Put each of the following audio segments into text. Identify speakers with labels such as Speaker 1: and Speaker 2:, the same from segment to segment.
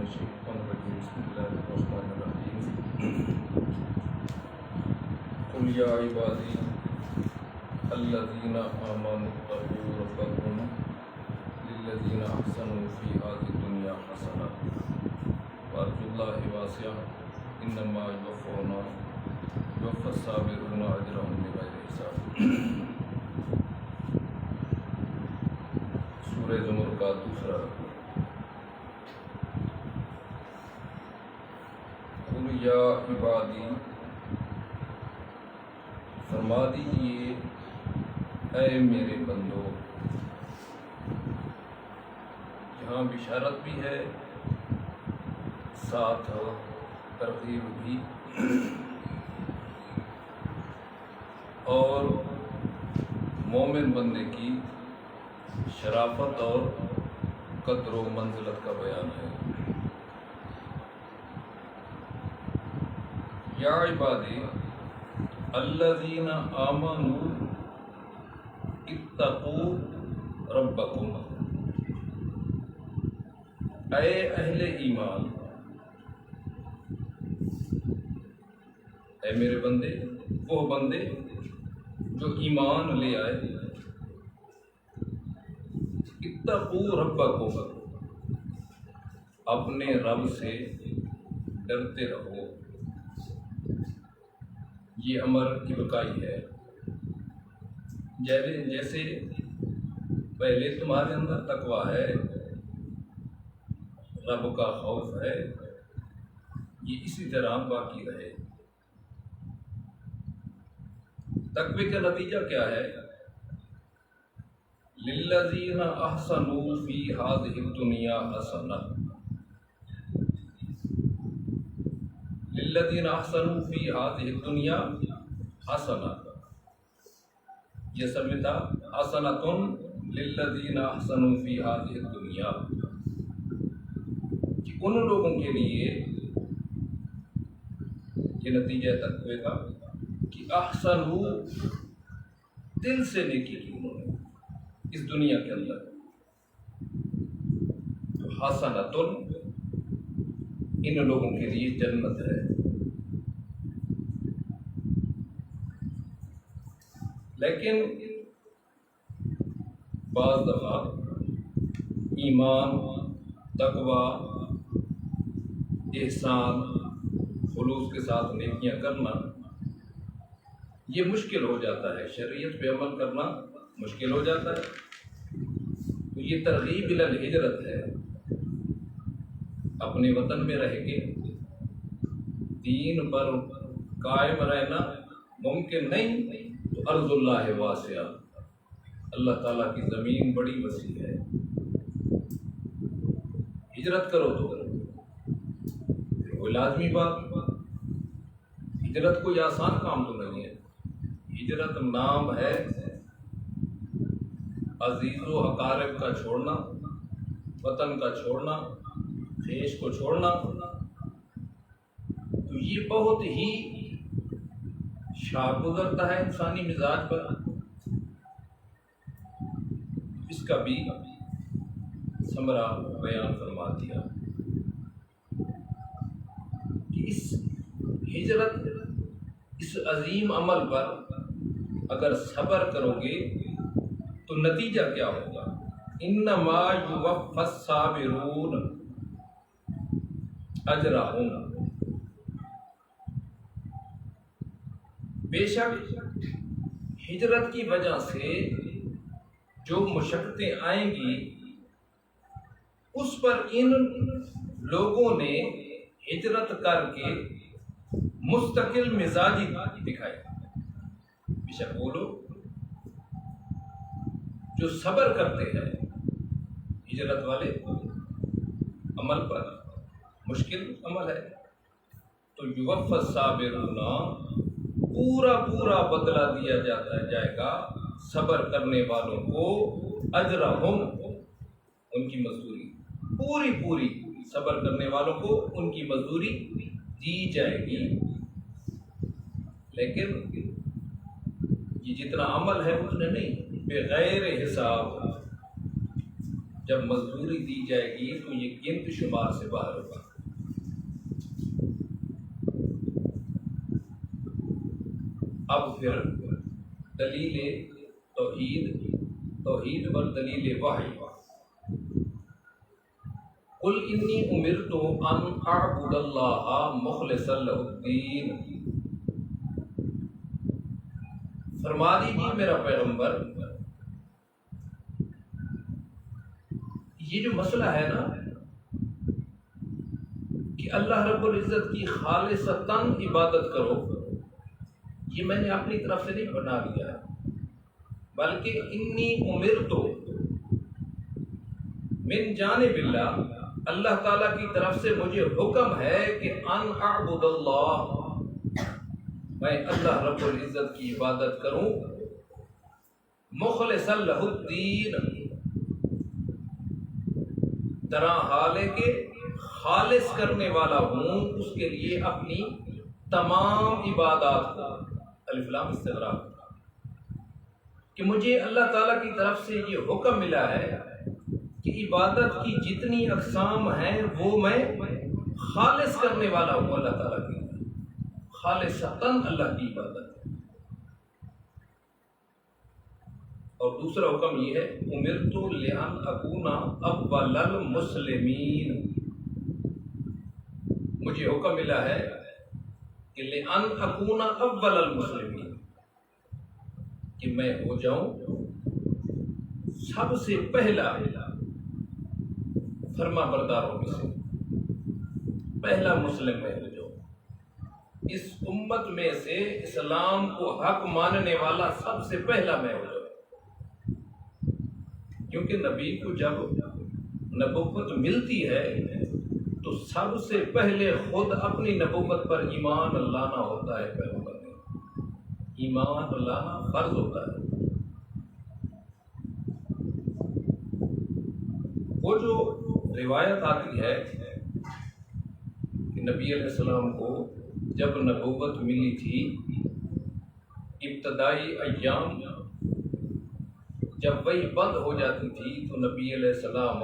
Speaker 1: الشيطان الرجيم بسم الله الرحمن الرحيم قل يا عبادي الذين آمنوا اتقوا ربكم للذين أحسنوا في هذه الدنيا حسنة وأرجو الله واسعا إنما يوفى الصابرون أجرهم بغير حساب۔ سورہ زمر کا دوسرا رکوع۔ قل یا عبادی، فرما دیجئے اے میرے بندو۔ یہاں بشارت بھی ہے، ساتھ ترغیب بھی، اور مومن بندے کی شرافت اور قدر و منزلت کا بیان ہے۔ یا عبادی الذین آمنوا اتقوا ربکم، اے اہل ایمان، اے میرے بندے، وہ بندے جو ایمان لے آئے، اتقوا ربکم، اپنے رب سے ڈرتے رہو۔ یہ امر ابقائی ہے، جیسے پہلے تمہارے اندر تقویٰ ہے، رب کا خوف ہے، یہ اسی طرح باقی رہے۔ تقوی کا نتیجہ کیا ہے؟ للذین احسنوا فی ہذہ الدنیا حسنہ، للذین احسنوا فی ہذہ الدنیا حسنہ، یہ سمجھتا حسنۃ للذین احسنوا فی ہذہ الدنیا، کہ ان لوگوں کے لیے یہ نتیجہ تقوی کا کہ احسنوا، دل سے نیکی کی انہوں نے اس دنیا کے اندر، تو حسنۃ ان لوگوں کے لیے جنت ہے۔ لیکن بعض دفعہ ایمان، تقویٰ، احسان، خلوص کے ساتھ نیکیاں کرنا یہ مشکل ہو جاتا ہے، شریعت پہ عمل کرنا مشکل ہو جاتا ہے، تو یہ ترغیب الی الہجرت ہے۔ اپنے وطن میں رہ کے دین پر قائم رہنا ممکن نہیں، تو ارض اللہ واسعہ، اللہ تعالیٰ کی زمین بڑی وسیع ہے، ہجرت کرو تو وہ لازمی بات۔ ہجرت کوئی آسان کام تو نہیں ہے، ہجرت نام ہے عزیز و اقارب کا چھوڑنا، وطن کا چھوڑنا، خیش کو چھوڑنا، تو یہ بہت ہی شاق گزرتا ہے انسانی مزاج پر۔ اس کا بھی ثمرہ بیان فرما دیا کہ اس ہجرت، اس عظیم عمل پر اگر صبر کرو گے تو نتیجہ کیا ہوگا؟ انما یوفی الصابرون اجرہم، بے شک ہجرت کی وجہ سے جو مشقتیں آئیں گی اس پر ان لوگوں نے ہجرت کر کے مستقل مزاجی دکھائی۔ بے شک وہ لوگ جو صبر کرتے ہیں ہجرت والے عمل پر، مشکل عمل ہے، تو یوفی الصابرون، پورا بدلہ دیا جائے گا صبر کرنے والوں کو، اجرہم، ان کی مزدوری، پوری صبر کرنے والوں کو ان کی مزدوری دی جائے گی۔ لیکن یہ جتنا عمل ہے اتنا نہیں، بغیر حساب، جب مزدوری دی جائے گی تو یہ گنت شمار سے باہر ہوگا۔ اب پھر دلیل توحید پر دلیل وحی، قل انی امرت ان اعبد اللہ مخلصا لہ الدین، فرما دیجیے میرا پیغمبر، یہ جو مسئلہ ہے نا کہ اللہ رب العزت کی خالصتاً عبادت کرو، یہ میں نے اپنی طرف سے نہیں بنا لیا ہے، بلکہ انی امرت من جانب اللہ، اللہ تعالیٰ کی طرف سے مجھے حکم ہے کہ ان اعبد اللہ، میں اللہ رب العزت کی عبادت کروں، مخلصا لہ الدین، طرح حال ہے کہ خالص کرنے والا ہوں اس کے لیے اپنی تمام عبادات کو، الف لام استغراق، کہ مجھے اللہ تعالیٰ کی طرف سے یہ حکم ملا ہے کہ عبادت کی جتنی اقسام ہیں وہ میں خالص کرنے والا ہوں اللہ تعالیٰ کی، خالصتاً اللہ کی عبادت۔ اور دوسرا حکم یہ ہے امرت لان اکون اول المسلمین، مجھے حکم ملا ہے کہ لان اکون اول المسلمین، کہ میں ہو جاؤں سب سے پہلا فرما برداروں میں سے، پہلا مسلم میں ہو جاؤں، اس امت میں سے اسلام کو حق ماننے والا سب سے پہلا میں ہو جاؤں، کیونکہ نبی کو جب نبوت ملتی ہے تو سب سے پہلے خود اپنی نبوت پر ایمان لانا ہوتا ہے، پیغمبر نے ایمان لانا فرض ہوتا ہے۔ وہ جو روایت آتی ہے کہ نبی علیہ السلام کو جب نبوت ملی تھی، ابتدائی ایام جب وہی بند ہو جاتی تھی تو نبی علیہ السلام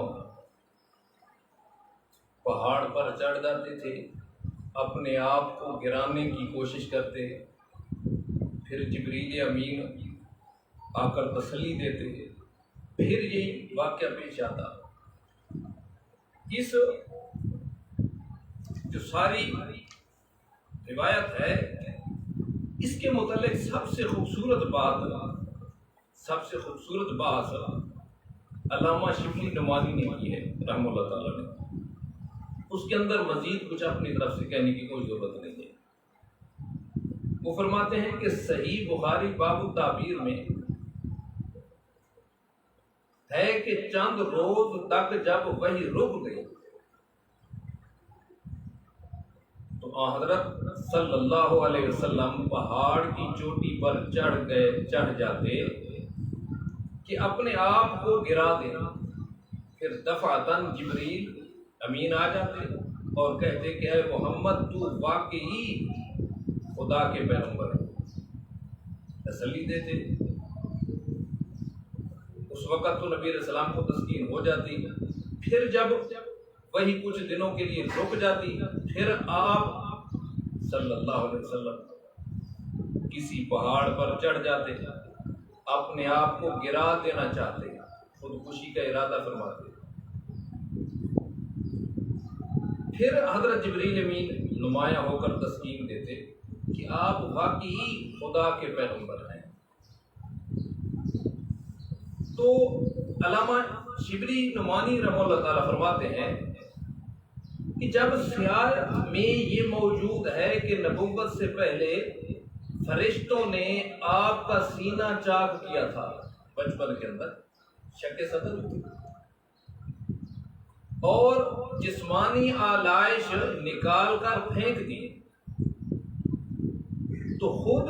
Speaker 1: پہاڑ پر چڑھ جاتے تھے، اپنے آپ کو گرانے کی کوشش کرتے، پھر جبریل امین آ کر تسلی دیتے، پھر یہی واقعہ پیش آتا۔ اس جو ساری روایت ہے اس کے متعلق سب سے خوبصورت بات علامہ شبلی نعمانی نے کی ہے رحمہ اللہ تعالیٰ نے، اس کے اندر مزید کچھ اپنی طرف سے کہنے کی کوئی ضرورت نہیں ہے۔ وہ فرماتے ہیں کہ صحیح بخاری باب التعبیر میں ہے کہ چند روز تک جب وہی رک گئی تو حضرت صلی اللہ علیہ وسلم پہاڑ کی چوٹی پر چڑھ جاتے کہ اپنے آپ کو گرا دیں، پھر دفعتاً جبریل امین آ جاتے اور کہتے کہ اے محمد تو واقعی خدا کے پیغمبر ہیں، تسلی دیتے۔ اس وقت تو نبی علیہ السلام کو تسکین ہو جاتی، پھر جب وہی کچھ دنوں کے لیے رک جاتی، پھر آپ صلی اللہ علیہ وسلم کسی پہاڑ پر چڑھ جاتے، اپنے آپ کو گرا دینا چاہتے، خودکشی کا ارادہ فرماتے، پھر حضرت جبریل امین نمایاں ہو کر تسکین دیتے کہ آپ واقعی خدا کے پیغمبر ہیں۔ تو علامہ شبلی نعمانی رحمہ اللہ تعالیٰ فرماتے ہیں کہ جب سیاق میں یہ موجود ہے کہ نبوت سے پہلے فرشتوں نے آپ کا سینہ چاک کیا تھا، بچپن کے اندر شک صدر ہوتی اور جسمانی آلائش نکال کر پھینک دی، تو خود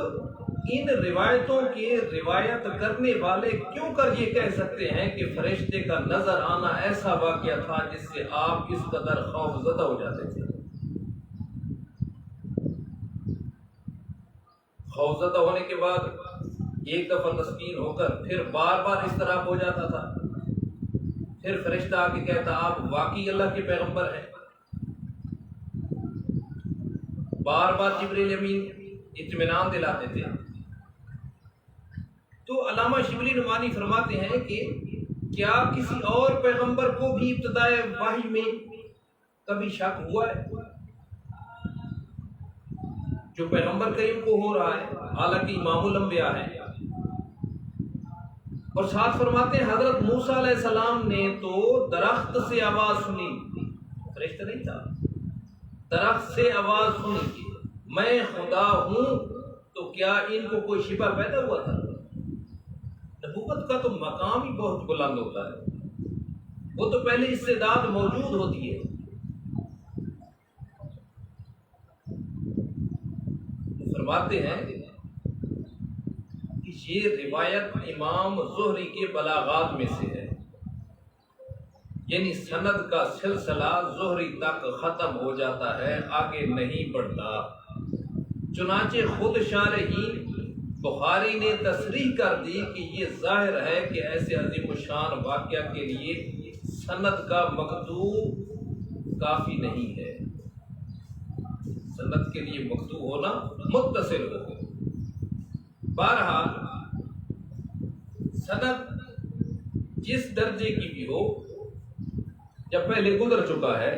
Speaker 1: ان روایتوں کے روایت کرنے والے کیوں کر یہ کہہ سکتے ہیں کہ فرشتے کا نظر آنا ایسا واقعہ تھا جس سے آپ اس قدر خوف زدہ ہو جاتے تھے؟ خوف زدہ ہونے کے بعد 1 دفعہ تسکین ہو کر پھر بار بار اضطراب ہو جاتا تھا، پھر فرشتہ آ کے کہتا آپ واقعی اللہ کے پیغمبر ہیں. بار بار جبریل امین اطمینان دلاتے تھے. تو علامہ شبلی نعمانی فرماتے ہیں کہ کیا کسی اور پیغمبر کو بھی ابتدائے وحی میں کبھی شک ہوا ہے جو پیغمبر کریم کو ہو رہا ہے، حالانکہ امام الانبیاء ہے؟ اور ساتھ فرماتے ہیں حضرت موسیٰ علیہ السلام نے تو درخت سے آواز سنی، فرشتہ نہیں تھا، درخت سے آواز سنی کہ میں خدا ہوں. تو کیا ان کو کوئی شبہ پیدا ہوا تھا؟ نبوت کا تو مقام ہی بہت بلند ہوتا ہے، وہ تو پہلے استعداد موجود ہوتی ہے. فرماتے ہیں کہ یہ روایت امام زہری کے بلاغات میں سے ہے، یعنی سند کا سلسلہ زہری تک ختم ہو جاتا ہے، آگے نہیں بڑھتا. چنانچہ خود شارحین بخاری نے تصریح کر دی کہ یہ ظاہر ہے کہ ایسے عظیم الشان واقعہ کے لیے سند کا مکتوب کافی نہیں ہے، سند کے لیے مکتوب ہونا متصل ہو. بہرحال سند جس درجے کی بھی ہو، جب پہلے گزر چکا ہے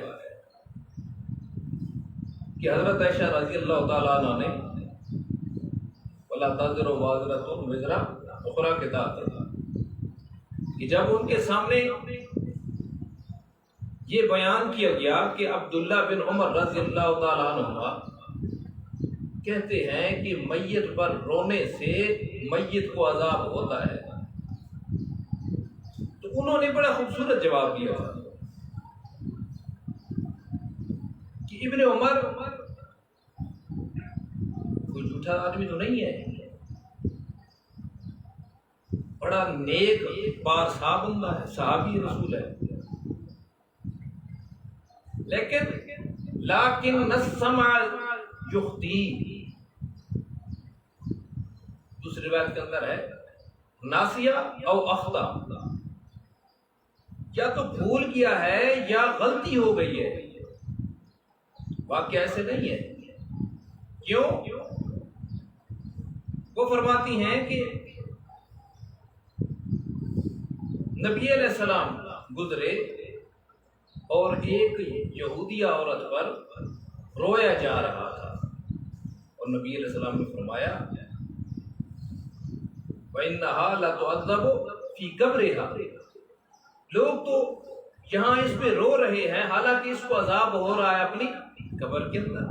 Speaker 1: کہ حضرت عائشہ رضی اللہ تعالیٰ عنہ نے وَلَا تَزِرُ وَازِرَةٌ وِزْرَ أُخْرَىٰ کے تحت کہ جب ان کے سامنے یہ بیان کیا گیا کہ عبداللہ بن عمر رضی اللہ تعالیٰ عنہ کہتے ہیں کہ میت پر رونے سے میت کو عذاب ہوتا ہے، تو انہوں نے بڑا خوبصورت جواب دیا تھا کہ ابن عمر کوئی جھوٹا آدمی تو نہیں ہے، بڑا نیک پارسا بندہ ہے، صحابی رسول ہے، لیکن السمع یخطی، دوسری روایت کے اندر ہے ناسیہ او اخطا، یا تو بھول گیا ہے یا غلطی ہو گئی ہے. واقعہ ایسے نہیں ہے. کیوں؟ وہ فرماتی ہیں کہ نبی علیہ السلام گزرے اور ایک یہودیہ عورت پر رویا جا رہا تھا، اور نبی علیہ السلام نے فرمایا وَإِنَّهَا لَتُعَذَّبُ فِي قَبْرِهَا، لوگ تو یہاں اس پہ رو رہے ہیں حالانکہ اس کو عذاب ہو رہا ہے اپنی قبر کے اندر.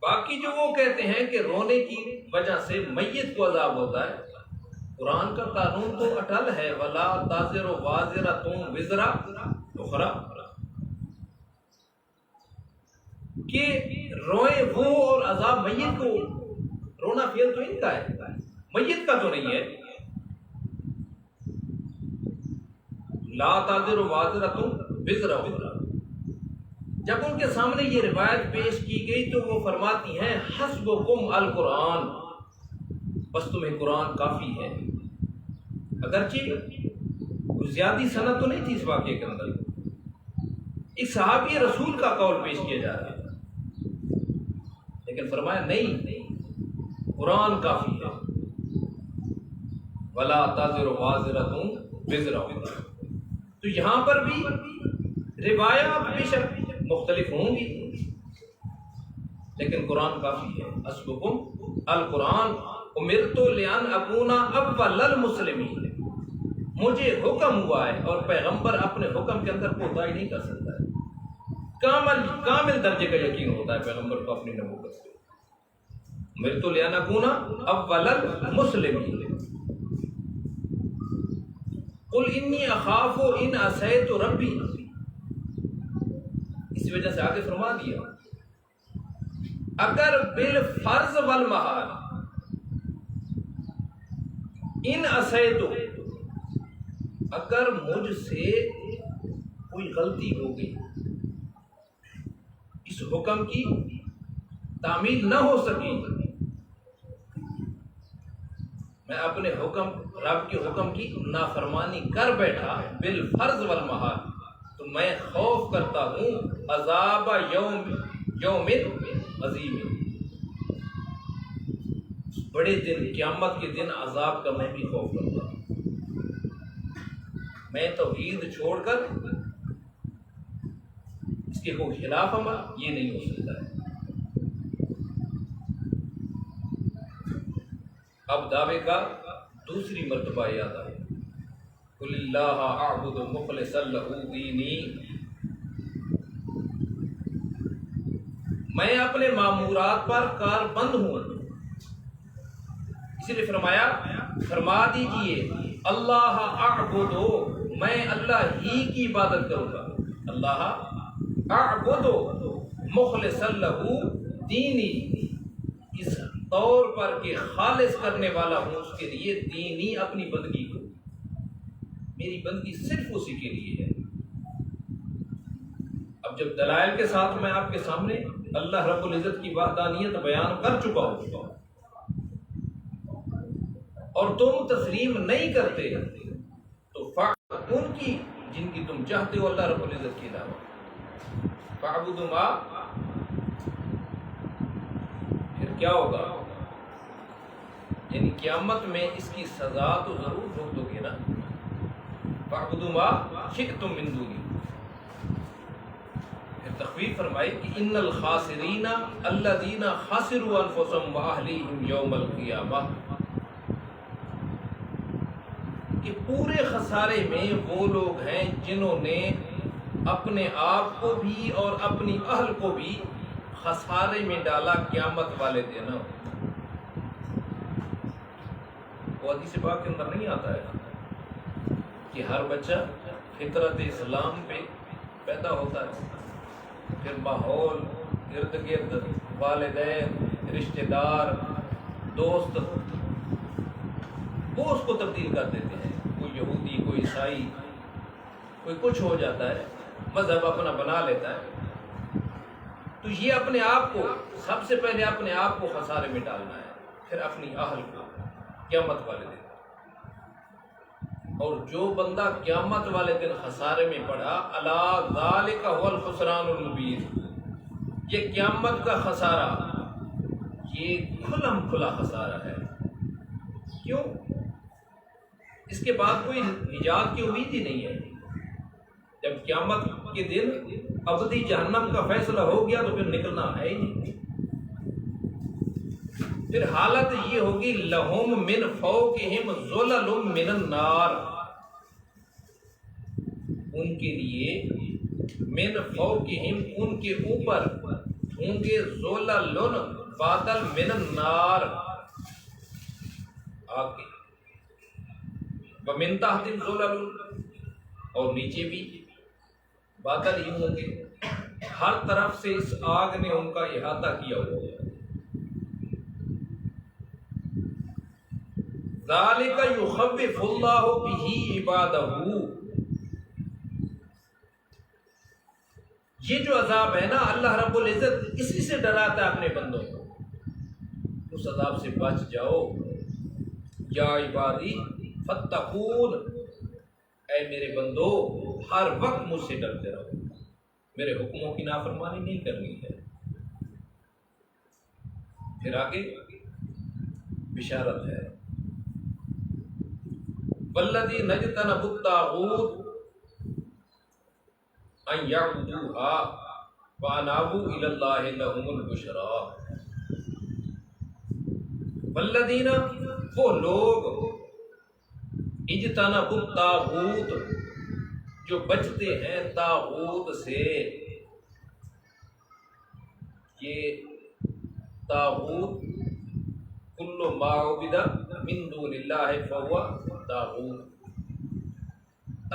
Speaker 1: باقی جو وہ کہتے ہیں کہ رونے کی وجہ سے میت کو عذاب ہوتا ہے، قرآن کا قانون تو اٹل ہے وَلَا تَزِرُ وَازِرَةٌ وِزْرَ أُخْرَىٰ، کہ روئے وہ اور عذاب میت کو. رونا فعل تو ان کا ہے، میت کا تو نہیں ہے. لا تَزِرُ وَازِرَةٌ وِزْرَ أُخْرَىٰ. جب ان کے سامنے یہ روایت پیش کی گئی تو وہ فرماتی ہیں حسبکم القرآن، بس تمہیں قرآن کافی ہے. اگرچہ کوئی زیادہ سند تو نہیں تھی اس واقعے کے اندر، ایک صحابی رسول کا قول پیش کیا جا رہا ہے، لیکن فرمایا نہیں، قرآن کافی ہے. وَلَا تَزِرُ وَازِرَةٌ وِزْرَ أُخْرَىٰ. تو یہاں پر بھی روایات بے شک مختلف ہوں گی، لیکن قرآن کافی ہے. حسبکم القرآن امرت لأن اکون اول المسلمین، مجھے حکم ہوا ہے، اور پیغمبر اپنے حکم کے اندر کوتاہی نہیں کر سکتا ہے. کامل درجے کا یقین ہوتا ہے پیغمبر کو اپنی نبوت سے. امرت لأن اکون اول المسلمین. قل انی اخاف ان عصیت ربی، اسی وجہ سے آگے فرما دیا اگر بالفرض والمحال ان عصیت، اگر مجھ سے کوئی غلطی ہو گئی، اس حکم کی تعمیل نہ ہو سکی، میں اپنے رب کے حکم کی نافرمانی کر بیٹھا بالفرض والمحال، تو میں خوف کرتا ہوں عذاب یوم عظیم، بڑے دن، قیامت کے دن عذاب کا میں بھی خوف کرتا ہوں۔ میں توحید چھوڑ کر اس کے کوئی خلاف عمل یہ نہیں ہو سکتا ہے۔ اب دعوے کا دوسری مرتبہ یاد آئے، قل اللہ اعبد مخلصا لہ دینی، میں اپنے مامورات پر کاربند ہوں، اس لیے فرما دیجئے اللہ اعبد، میں اللہ ہی کی عبادت کروں گا، اللہ اعبد مخلصا لہ دینی، اس طور پر کہ خالص کرنے والا ہوں اس کے لیے دینی، اپنی بندگی کو، میری بندگی صرف اسی کے لیے ہے۔ اب جب دلائل کے ساتھ میں آپ کے سامنے اللہ رب العزت کی وحدانیت بیان کر چکا ہوں اور تم تسلیم نہیں کرتے، تو ان کی جن کی تم چاہتے ہو اللہ رب العزت کی دعوت، فاعبدوا ما، پھر کیا ہوگا؟ یعنی قیامت میں اس کی سزا تو ضرور بھگتو گے نا، فاعبدوا ما شئتم من دونی۔ پھر تخویف فرمائی کہ ان الخاسرین الذین خسروا انفسهم واہلیہم یوم القیامہ، کہ پورے خسارے میں وہ لوگ ہیں جنہوں نے اپنے آپ کو بھی اور اپنی اہل کو بھی خسارے میں ڈالا قیامت والے دن۔ وہ حدیث پاک کے اندر نہیں آتا ہے کہ ہر بچہ فطرت اسلام پہ پیدا ہوتا ہے، پھر ماحول، ارد گرد، والدین، رشتہ دار، دوست، وہ اس کو تبدیل کر دیتے ہیں، کوئی یہودی، کوئی عیسائی، کوئی کچھ ہو جاتا ہے، مذہب اپنا بنا لیتا ہے۔ تو یہ اپنے آپ کو، سب سے پہلے اپنے آپ کو خسارے میں ڈالنا ہے، پھر اپنی اہل کو قیامت والے دن۔ اور جو بندہ قیامت والے دن خسارے میں پڑا، الا ذالک هو الخسران المبین، یہ قیامت کا خسارہ، یہ کھلم کھلا خسارہ ہے۔ کیوں؟ اس کے بعد کوئی نجات کی امید ہی نہیں ہے۔ جب قیامت کے دن ابدی جہنم کا فیصلہ ہو گیا تو پھر نکلنا ہے ہی نہیں۔ پھر حالت یہ ہوگی لہم من فوقہم ظلل من النار، ان کے لیے من فوقہم، ان کے اوپر ہوں گے ظلل، بادل، من النار، آگ کے، ومن تحتہم ظلل، اور نیچے بھی بادل ہی ہوں گے، ہر طرف سے اس آگ نے ان کا احاطہ کیا ہوا ہے۔ ذالک یخوف اللہ بہ عبادہ، یہ جو عذاب ہے نا، اللہ رب العزت اسی سے ڈراتا ہے اپنے بندوں کو، اس عذاب سے بچ جاؤ۔ یا عبادی فاتقون، اے میرے بندو ہر وقت مجھ سے ڈرتے رہو، میرے حکموں کی نافرمانی نہیں کرنی ہے۔ پھر آگے بشارت ہے، والذین اجتنبوا الطاغوت ان یعبدوها وانابوا الی اللہ لہم البشری، والذین، وہ لوگ، اجتنبوا الطاغوت، جو بچتے ہیں طاغوت سے۔ یہ طاغوت کل ما عبد من دون اللہ فہو طاغوت،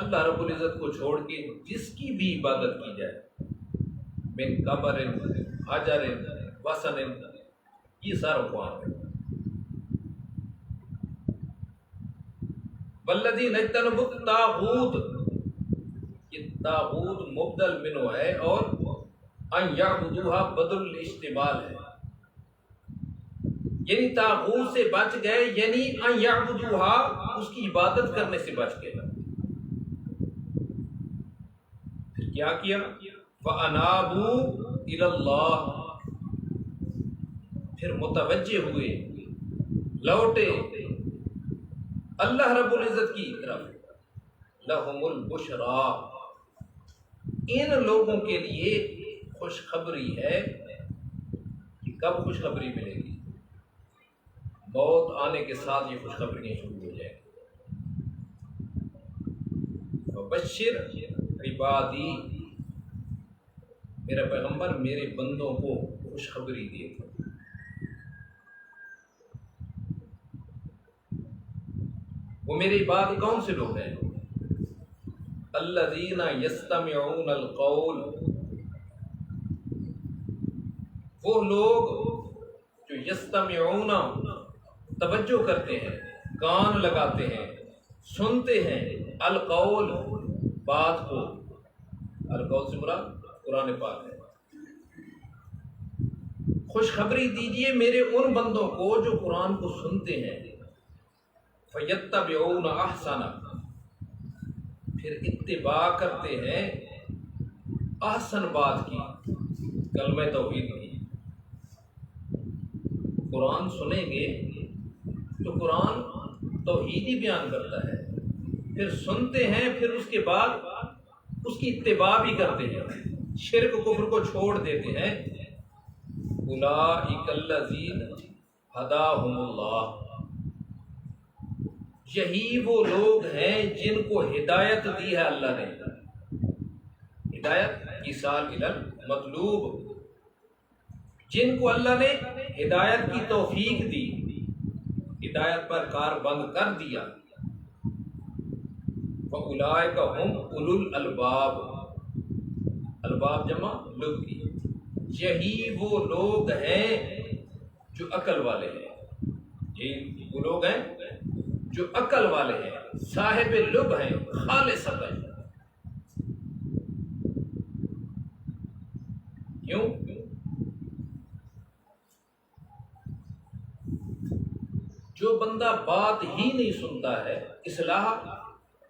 Speaker 1: اللہ رب العزت کو چھوڑ کے جس کی بھی عبادت کی جائے، من قبر، حجر، وثن، یہ سارا اقوام ہے۔ والذین اجتنبوا الطاغوت، یہ طاغوت مبدل منہ ہے اور ان یعبدوها بدل الاستعمال ہے، یعنی طاغوت سے بچ گئے، یعنی ان یعبدوہا، اس کی عبادت کرنے سے بچ گئے۔ پھر کیا کیا؟ فَأَنَابُوا إِلَى اللَّهِ، پھر متوجہ ہوئے، لوٹے اللہ رب العزت کی طرف۔ لَهُمُ الْبُشْرَى، ان لوگوں کے لیے خوشخبری ہے۔ کہ کب خوشخبری ملے گی؟ موت آنے کے ساتھ یہ خوشخبریاں شروع ہو جائیں گی۔ وَبَشِّرْ عِبَادِي، میرا پیغمبر میرے بندوں کو خوشخبری دیے۔ وہ میرے عباد کون سے لوگ ہیں؟ الذین یستمعون القول، وہ لوگ جو یستمعون توجہ کرتے ہیں، کان لگاتے ہیں، سنتے ہیں، القول بات کو، القول سے مراد قرآن پاک ہے۔ خوشخبری دیجئے میرے ان بندوں کو جو قرآن کو سنتے ہیں، فَيَتَّبِعُونَ أَحْسَنَ، پھر اتباع کرتے ہیں احسن بات کی، کلمہ توحید کی۔ قرآن سنیں گے تو قرآن توحید ہی بیان کرتا ہے، پھر سنتے ہیں، پھر اس کے بعد اس کی اتباع بھی کرتے ہیں، شرک کفر کو چھوڑ دیتے ہیں۔ اولئک الذین ھداھم اللہ، یہی وہ لوگ ہیں جن کو ہدایت دی ہے اللہ نے۔ ہدایت ایصال الی المطلوب، جن کو اللہ نے ہدایت کی توفیق دی، ہدایت پر کار بند کر دیا۔ فَأُولَئِکَ هُمْ أُولُو الْأَلْبَابِ، الباب جمع لب کی، یہی وہ لوگ ہیں جو عقل والے ہیں۔ یہی وہ لوگ ہیں جو عقل والے ہیں، صاحب لب ہیں، خالص عقل۔ کیوں؟ جو بندہ بات ہی نہیں سنتا ہے، اصلاح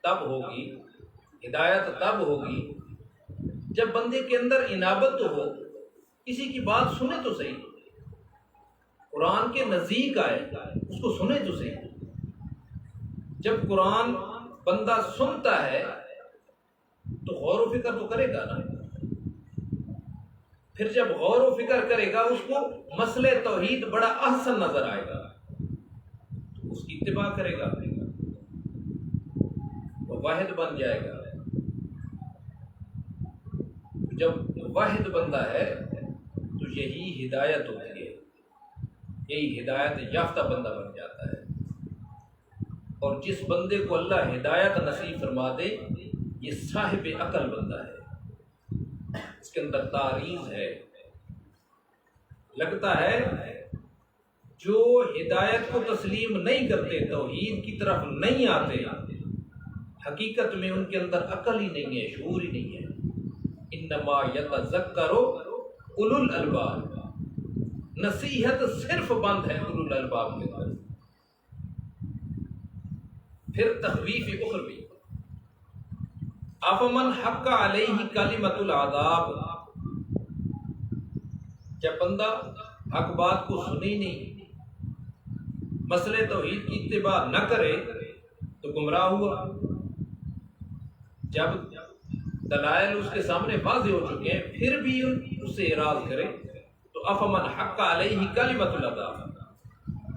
Speaker 1: تب ہوگی، ہدایت تب ہوگی جب بندے کے اندر انابت تو ہو، کسی کی بات سنے تو صحیح، قرآن کے نزدیک آئے، اس کو سنے تو صحیح۔ جب قرآن بندہ سنتا ہے تو غور و فکر تو کرے گا نا، پھر جب غور و فکر کرے گا اس کو مسئلہ توحید بڑا احسن نظر آئے گا، اس کی اتباع کرے گا، وہ واحد بن جائے گا۔ جب واحد بندہ ہے تو یہی ہدایت ہوتی ہے، یہی ہدایت یافتہ بندہ بن جاتا ہے۔ اور جس بندے کو اللہ ہدایت نصیب فرما دے، یہ صاحب عقل بندہ ہے، اس کے اندر تعریض ہے۔ لگتا ہے جو ہدایت کو تسلیم نہیں کرتے، توحید کی طرف نہیں آتے، حقیقت میں ان کے اندر عقل ہی نہیں ہے، شعور ہی نہیں ہے۔ انما یتذکر اولو الالباب، نصیحت صرف بند ہے اولو الالباب کے اندر۔ پھر تخویف اخروی، افمن حق علیہ کلمۃ العذاب، جب بندہ حق بات کو سنی نہیں، مسئلہ توحید کی اتباع نہ کرے تو گمراہ ہوا۔ جب دلائل اس کے سامنے واضح ہو چکے ہیں پھر بھی اس سے اعراض کرے تو افمن حق علیہ کلمۃ العذاب،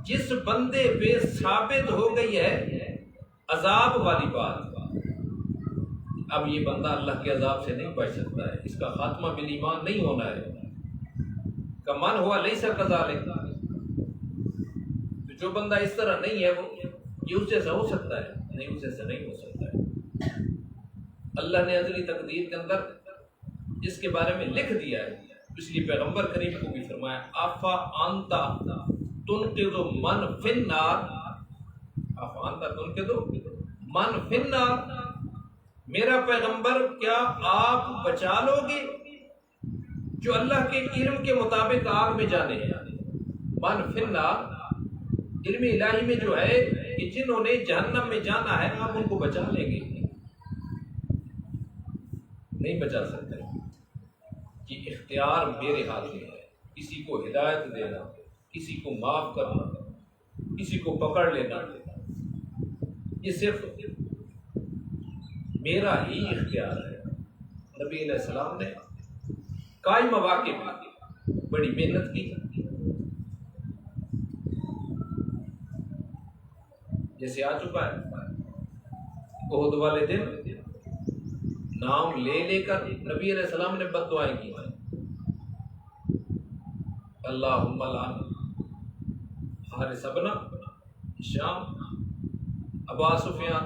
Speaker 1: جس بندے پہ ثابت ہو گئی ہے عذاب والی بات، اب یہ بندہ اللہ کے عذاب سے نہیں بچ سکتا ہے، اس کا خاتمہ بالایمان نہیں ہونا ہے۔ کمن ہوا لیس کذالک، تو جو بندہ اس طرح نہیں ہے وہ یہ اس جیسا ہو سکتا ہے؟ نہیں، اس جیسا نہیں ہو سکتا ہے۔ اللہ نے ازلی تقدیر کے اندر جس کے بارے میں لکھ دیا ہے، اس لیے پیغمبر کریم کو بھی فرمایا آفا انتا تنقذ من فی النار، آفا انتا تنقذ من فی النار، میرا پیغمبر کیا آپ بچا لو گے جو اللہ کے علم کے مطابق آگ میں جانے ہیں؟ من فی النار، علم الہی میں جو ہے کہ جنہوں نے جہنم میں جانا ہے آپ ان کو بچا لیں گے، نہیں بچا سکتے۔ یہ اختیار میرے ہاتھ میں ہے، کسی کو ہدایت دینا، کسی کو معاف کرنا، کسی کو پکڑ لینا، یہ صرف میرا ہی اختیار ہے۔ نبی علیہ السلام نے کئی مواقع پہ بڑی محنت کی، جیسے آ چکا ہے احد والے دن نام لے لے کر نبی علیہ السلام نے بد دعائیں کی ہیں، اللہم لعن حارث بن ہشام، ابا سفیان،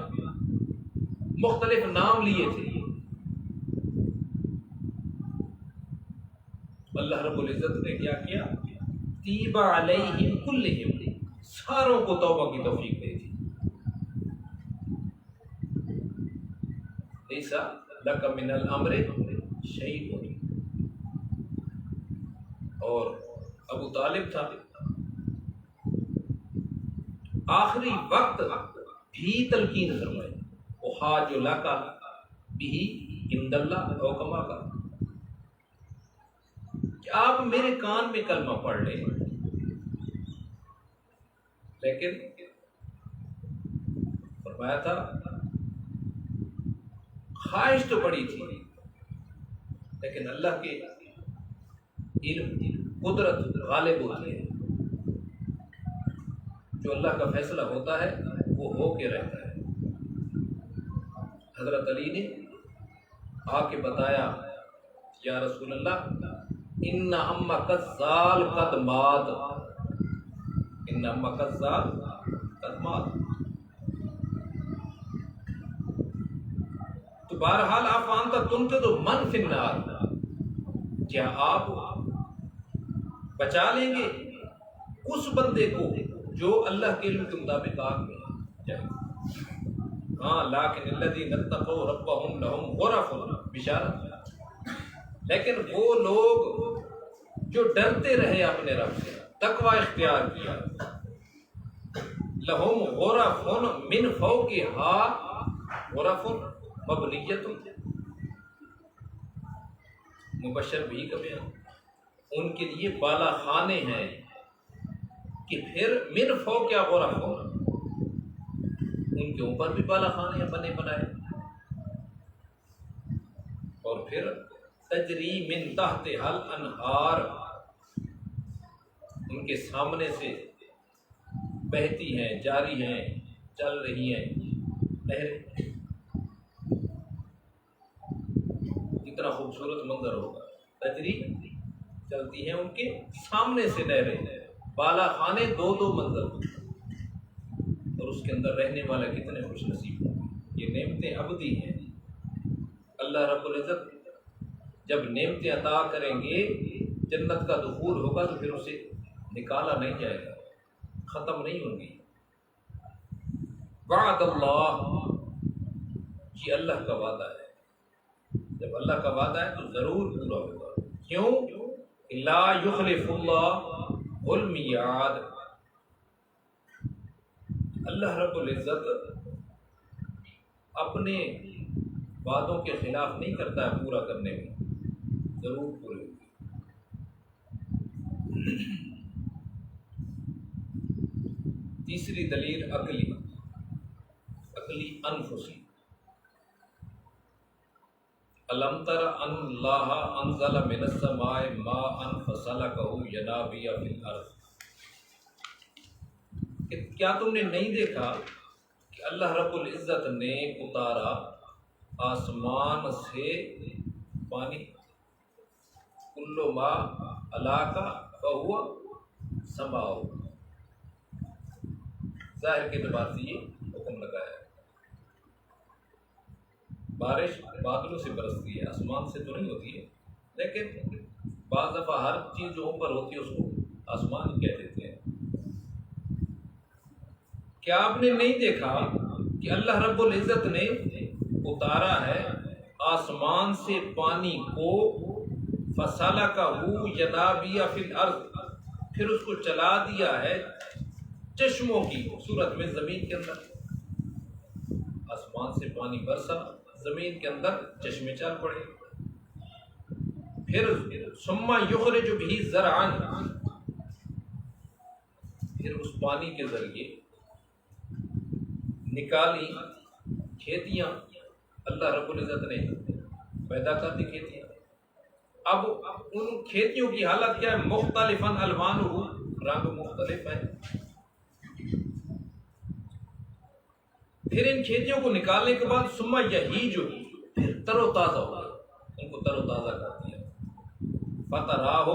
Speaker 1: مختلف نام لیے تھے۔ اللہ رب العزت نے کیا کیا؟ تیب علیہم کلہم، ساروں کو توبہ کی توفیق دی تھی۔ لیس لک من الامر شیء، اور ابو طالب تھا، آخری وقت بھی تلقین فرمائی، احاج لک بہ عند اللہ، او کما قال، کہ آپ میرے کان میں کلمہ پڑھ لیں، لیکن فرمایا تھا خواہش تو بڑی تھی، لیکن اللہ کے علم قدرت غالب ہوتی ہے، جو اللہ کا فیصلہ ہوتا ہے وہ ہو کے رہتا ہے۔ حضرت علی نے آ کے بتایا، یا رسول اللہ ان امک الزال قد مات، ان امک الزال قد مات۔ تو بہرحال آپ فانتا تنقذ من فی النار، کیا آپ بچا لیں گے اس بندے کو جو اللہ کے علم کے مطابق آگ میں جائے؟ ہاں، لیکن الذین اتقوا ربهم لهم غرف بشارت، لیکن وہ لوگ جو ڈرتے رہے اپنے رب سے، تقوی اختیار کیا، لهم غرف من فوقها غرف مبنیۃ، مبشر بھی کا بیان، ان کے لیے بالا خانے ہیں، کہ پھر من فوق غرف، ان کے اوپر بھی بالا خانے بنے بنائے، اور پھر تجری من تحت حل انہار، ان کے سامنے سے بہتی ہیں، جاری ہیں، چل رہی ہیں نہریں۔ کتنا خوبصورت منظر ہوگا، تجری چلتی ہیں ان کے سامنے سے نہریں، بالا خانے دو دو منزل، اور اس کے اندر رہنے والا کتنے خوش نصیب ہوں۔ یہ نعمتیں ابدی ہیں۔ اللہ رب العزت جب نعمتیں عطا کریں گے، جنت کا دخول ہوگا تو پھر اسے نکالا نہیں جائے گا، ختم نہیں ہوگی۔ وعد اللہ، یہ اللہ کا وعدہ ہے، جب اللہ کا وعدہ ہے تو ضرور پورا ہوگا۔ کیوں؟ لا یخلف اللہ المیعاد، اللہ رب العزت اپنے وعدوں کے خلاف نہیں کرتا ہے، پورا کرنے میں ضرور پورے ہوگی۔ تیسری دلیل عقلی انفسی، الم تر ان اللہ انزل من السماء ماء فسلکہ ینابیع فی الارض، کہ کیا تم نے نہیں دیکھا کہ اللہ رب العزت نے اتارا آسمان سے پانی، کل ما علاقہ فہو سماء، ظاہر کے اعتبار سے یہ حکم لگا ہے۔ بارش بادلوں سے برستی ہے، آسمان سے تو نہیں ہوتی ہے، لیکن بعض دفعہ ہر چیز جو اوپر ہوتی ہے اس کو آسمان ہی کہہ دیتے ہیں۔ کیا آپ نے نہیں دیکھا کہ اللہ رب العزت نے اتارا ہے آسمان سے پانی کو، فسلکہ ینابیع فی الارض، پھر اس کو چلا دیا ہے چشموں کی صورت میں زمین کے اندر، آسمان سے پانی برسا، زمین کے اندر چشمے چل پڑے، پھر ثم یخرج به زرعا، پھر اس پانی کے ذریعے نکالی کھیتیاں، اللہ رب العزت نے پیدا کر دی کھیتیاں۔ اب ان کھیتیوں کی حالت کیا ہے؟ مختلفاً الوانہ، رنگ مختلف ہیں۔ پھر ان کھیتیوں کو نکالنے کے بعد ثم یہیج، پھر تر و تازہ ہو گیا، ان کو تر و تازہ کر دیا۔ فتراہ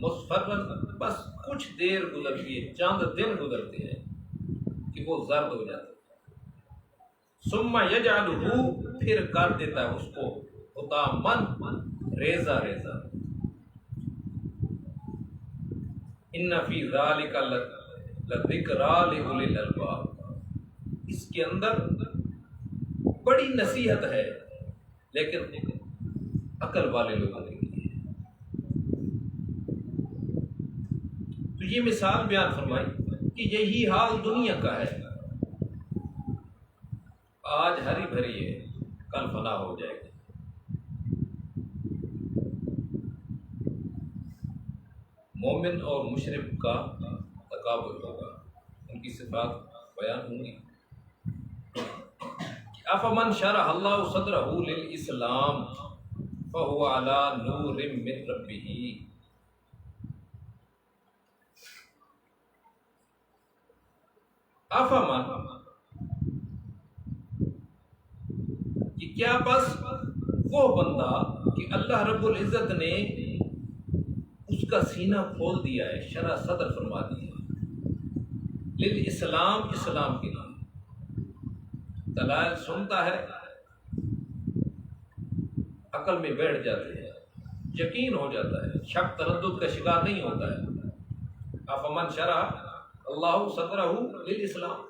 Speaker 1: مصفرا، بس کچھ دیر گزرتی ہے، چند دن گزرتے ہیں کہ وہ زرد ہو جاتے ہیں۔ ثم یجعلہ، پھر کر دیتا ہے اس کو حطاماً، ریزہ ریزہ۔ ان فی ذلک لذکری لأولی الالباب، اس کے اندر بڑی نصیحت ہے لیکن عقل والے لوگوں کے لیے۔ تو یہ مثال بیان فرمائی کہ یہی حال دنیا کا ہے، آج ہری بھری ہے، کل فنا ہو جائے گی۔ مومن اور مشرک کا تقابل ہوگا، ان کی صفات بیان ہوں گی۔ افمن شرح اللہ صدرہ للاسلام فہو علی نور من ربہ، افمن، کہ کیا بس وہ بندہ کہ اللہ رب العزت نے اس کا سینہ کھول دیا ہے، شرح صدر فرما دیا للاسلام، اسلام کے لیے، دلائل سنتا ہے، عقل میں بیٹھ جاتے ہیں، یقین ہو جاتا ہے، شک تردد کا شکار نہیں ہوتا ہے۔ افمن شرح اللہ صدرہ للاسلام،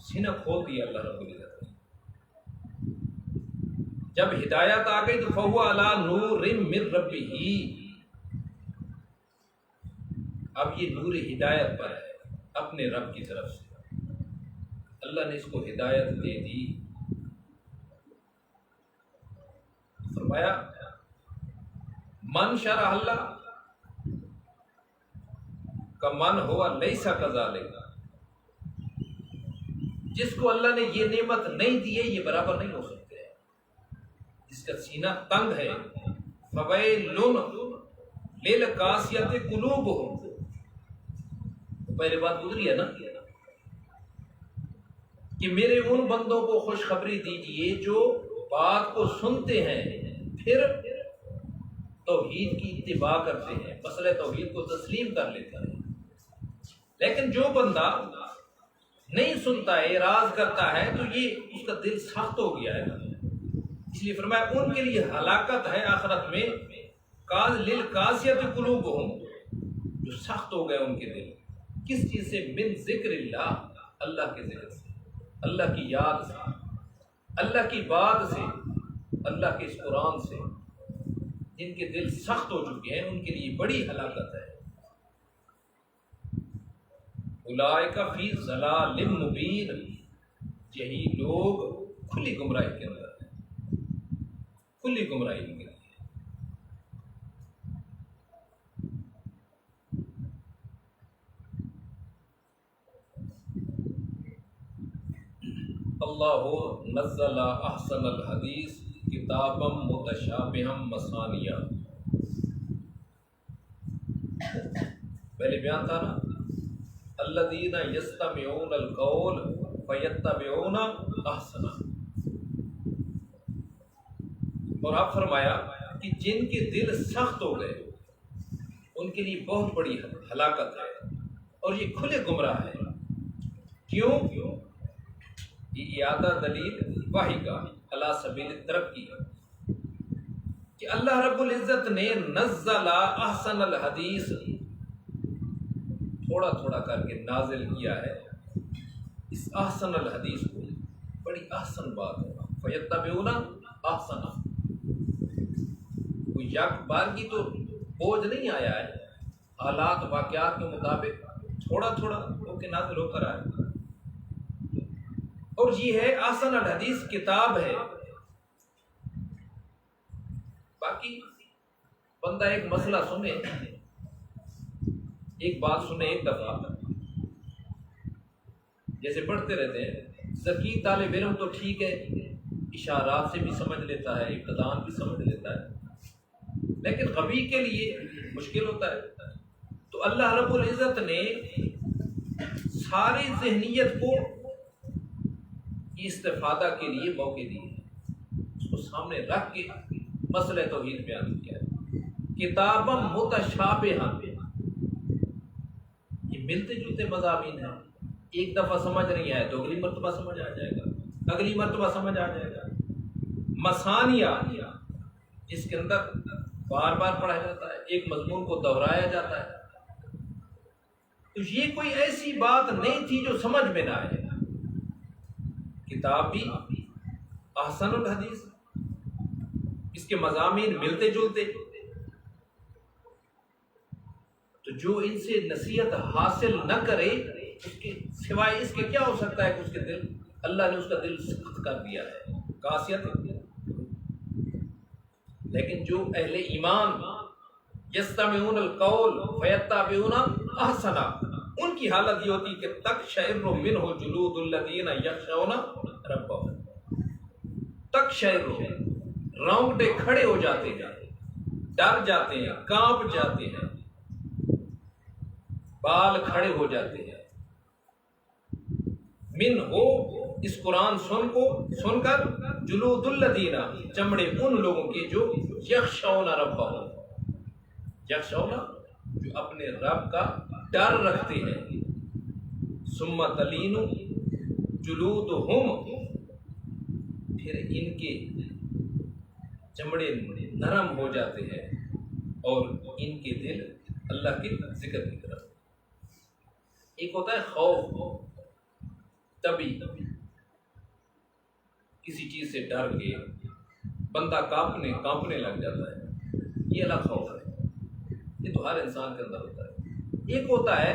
Speaker 1: سینہ کھول دیا اللہ رب العزت نے۔ جب ہدایت آ گئی تو فہو علی نور من ربہ، اب یہ نور ہدایت پر ہے اپنے رب کی طرف سے، اللہ نے اس کو ہدایت دے دی۔ فرمایا من شرح اللہ کا من ہوا لیسا کذالک، جس کو اللہ نے یہ نعمت نہیں دی ہے یہ برابر نہیں ہو سکتے، جس کا سینہ تنگ ہے۔ فویل للقاسیۃ قلوبہم، پہلے بات گزری ہے نا کہ میرے ان بندوں کو خوشخبری دیجئے جو بات کو سنتے ہیں پھر توحید کی اتباع کرتے ہیں، مسئلہ توحید کو تسلیم کر لیتے ہیں۔ لیکن جو بندہ نہیں سنتا ہے، اعراض کرتا ہے، تو یہ اس کا دل سخت ہو گیا ہے، اس لیے فرمایا ان کے لیے ہلاکت ہے آخرت میں۔ للقاسیۃ قلوبہم، جو سخت ہو گئے ان کے دل، کس چیز سے؟ من ذکر اللہ، اللہ کے ذکر سے، اللہ کی یاد سے، اللہ کی بات سے، اللہ کے اس قرآن سے، جن کے دل سخت ہو چکے ہیں ان کے لیے بڑی ہلاکت ہے۔ اولئک فی ضلال مبین، یہی لوگ کھلی گمراہی کے اندر ہیں، کھلی گمراہی کے اندر۔ اللہ نزل احسن الحدیث کتابا متشابہا مثانیہ، پہلے بیان تھا نا، الذین یستمعون القول فیتبعون احسنہ، اور آپ فرمایا کہ جن کے دل سخت ہو گئے ان کے لیے بہت بڑی ہلاکت ہے، اور یہ کھلے گمراہ ہے۔ کیوں؟ یہ اعادہ دلیل وحی کا علی سبیل ترقی ہے کہ اللہ رب العزت نے نزل احسن الحدیث، تھوڑا تھوڑا کر کے نازل کیا ہے اس احسن الحدیث کو، بڑی احسن بات ہے۔ فیتبعون احسنہ، کوئی یک بار کی تو بوجھ نہیں آیا ہے، حالات واقعات کے مطابق تھوڑا تھوڑا وہ ہو کے نازل ہو کر آئے، اور یہ ہے احسن الحدیث کتاب ہے۔ باقی بندہ ایک مسئلہ سنے، ایک بات سنے ایک دفعہ، جیسے پڑھتے رہتے ہیں، ذکی طالب علم تو ٹھیک ہے، اشارات سے بھی سمجھ لیتا ہے، ابتداءً بھی سمجھ لیتا ہے، لیکن غبی کے لیے مشکل ہوتا ہے۔ تو اللہ رب العزت نے ساری ذہنیت کو استفادہ کے لیے موقع دیے، اس کو سامنے رکھ کے مسئلہ توحید بیان کیا ہے۔ کتاباً متشابہاً، یہ ملتے جلتے مضامین ہیں، ایک دفعہ سمجھ نہیں آئے تو اگلی مرتبہ سمجھ آ جائے گا، اگلی مرتبہ سمجھ آ جائے گا۔ مثانیہ، جس کے اندر بار بار پڑھا جاتا ہے، ایک مضمون کو دہرایا جاتا ہے، تو یہ کوئی ایسی بات نہیں تھی جو سمجھ میں نہ آئے۔ کتاب بھی احسن الحدیث، اس کے مضامین ملتے جلتے، تو جو ان سے نصیحت حاصل نہ کرے، اس کے سوائے اس کے کیا ہو سکتا ہے کہ اس کے دل، اللہ نے اس کا دل سخت کر دیا ہے، قاسیت ہے۔ لیکن جو اہل ایمان یستمعون القول فیتبعون احسنہ، ان کی حالت یہ ہوتی کہ تقشعر منہ جلود الذین یخشون ربهم، تقشعر، رونگٹے کھڑے ہو جاتے ہیں، ڈر جاتے ہیں، کانپ جاتے ہیں، بال کھڑے ہو جاتے ہیں، من ہو، اس قرآن سن کر، جلود الذین، چمڑے ان لوگوں کے جو یخشون ربهم، یخشون، جو اپنے رب کا ڈر رکھتے ہیں، ثم تلین جلودہم، پھر ان کے چمڑے نرم ہو جاتے ہیں اور ان کے دل اللہ کے ذکر کی طرف۔ ایک ہوتا ہے خوف، تبھی کسی چیز سے ڈر کے بندہ کانپنے لگ جاتا ہے، یہ الگ خوف ہے، یہ تو ہر انسان کے اندر ہوتا ہے۔ ایک ہوتا ہے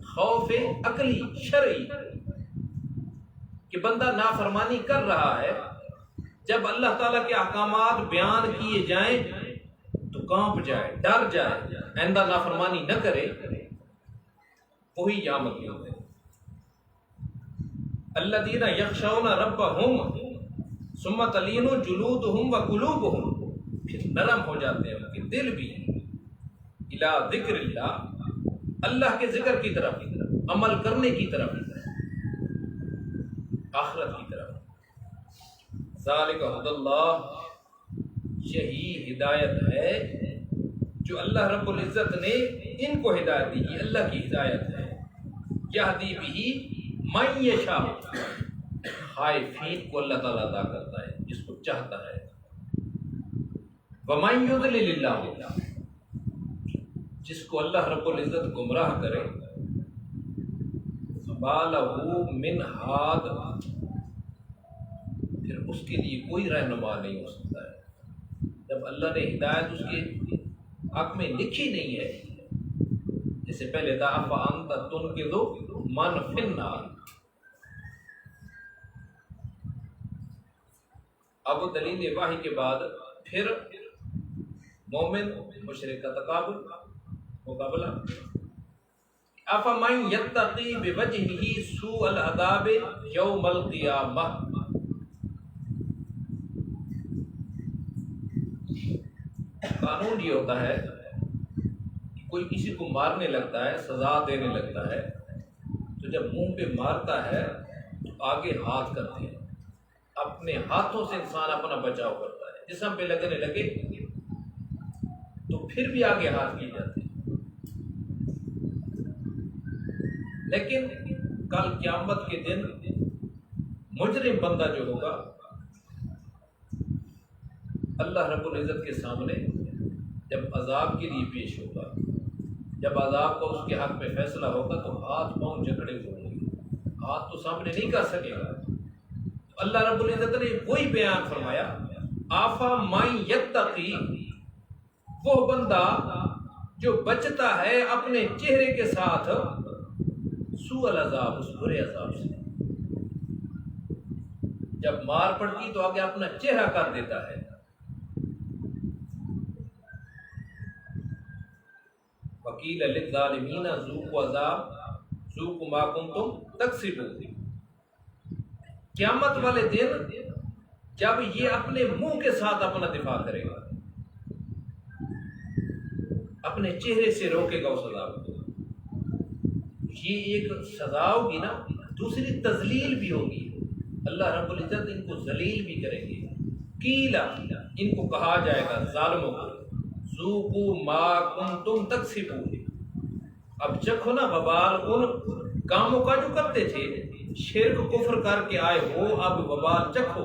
Speaker 1: خوف عقلی شرعی، کہ بندہ نافرمانی کر رہا ہے، جب اللہ تعالیٰ کے احکامات بیان کیے جائیں تو کانپ جائے، ڈر جائے، آئندہ نافرمانی نہ کرے، وہی یہاں مطلوب ہے۔ الذین یخشون ربہم ثم تلین جلودہم وقلوبہم، پھر نرم ہو جاتے ہیں ان کے دل بھی، الی ذکر اللہ، اللہ کے ذکر کی طرف، عمل کرنے کی طرف، آخرت کی طرف۔ ذالک ھدی اللہ، یہی ہدایت ہے جو اللہ رب العزت نے ان کو ہدایت دی، یہ اللہ کی ہدایت ہے۔ یہدی بہ من یشاء، خائفین کو اللہ تعالیٰ عطا کرتا ہے جس کو چاہتا ہے۔ ومن یضلل اللہ، جس کو اللہ رب العزت گمراہ کرے، فما لہ من ہاد، پھر اس کے لیے کوئی رہنما نہیں ہو سکتا ہے۔ جب اللہ نے ہدایت اس کے حق میں لکھی نہیں ہے، جیسے پہلے تھا افانت تنقذ من فی النار، اب دلیل وحی کے بعد پھر مومن مشرک کا تقابل، مقابلہ۔ افمن یتقی بوجہہ سوء العذاب یوم القیامہ، قانون یہ ہوتا ہے کہ کوئی کسی کو مارنے لگتا ہے، سزا دینے لگتا ہے، تو جب منہ پہ مارتا ہے تو آگے ہاتھ کرتے ہیں، اپنے ہاتھوں سے انسان اپنا بچاؤ کرتا ہے، جسم پہ لگنے لگے تو پھر بھی آگے ہاتھ کیے جاتے ہیں۔ لیکن کل قیامت کے دن مجرم بندہ جو ہوگا، اللہ رب العزت کے سامنے جب عذاب کے لیے پیش ہوگا، جب عذاب کا اس کے حق میں فیصلہ ہوگا، تو ہاتھ پاؤں جکڑے ہوئے ہوں گے، ہاتھ تو سامنے نہیں کر سکے گا۔ اللہ رب العزت نے وہی بیان فرمایا، آفا من یتقی، وہ بندہ جو بچتا ہے اپنے چہرے کے ساتھ، سوء العذاب، اس برے عذاب سے۔ جب مار پڑتی تو آگے اپنا چہرہ کر دیتا ہے۔ وقیل للظالمین ذوقوا عذاب ذوقوا ما کنتم تکسبون۔ قیامت والے دن جب یہ اپنے منہ کے ساتھ اپنا دفاع کرے گا، اپنے چہرے سے روکے گا اس عذاب کو، یہ ایک سزا ہوگی نا، دوسری تذلیل بھی ہوگی۔ اللہ رب العزت ان کو ذلیل بھی کریں گے۔ قیلا، ان کو کہا جائے گا ظالموں کو، ذوقوا ما کنتم تکسبون، اب چکھو نا وبال ان کاموں کا جو کرتے تھے، شرک کفر کر کے آئے ہو، اب وبال چکھو،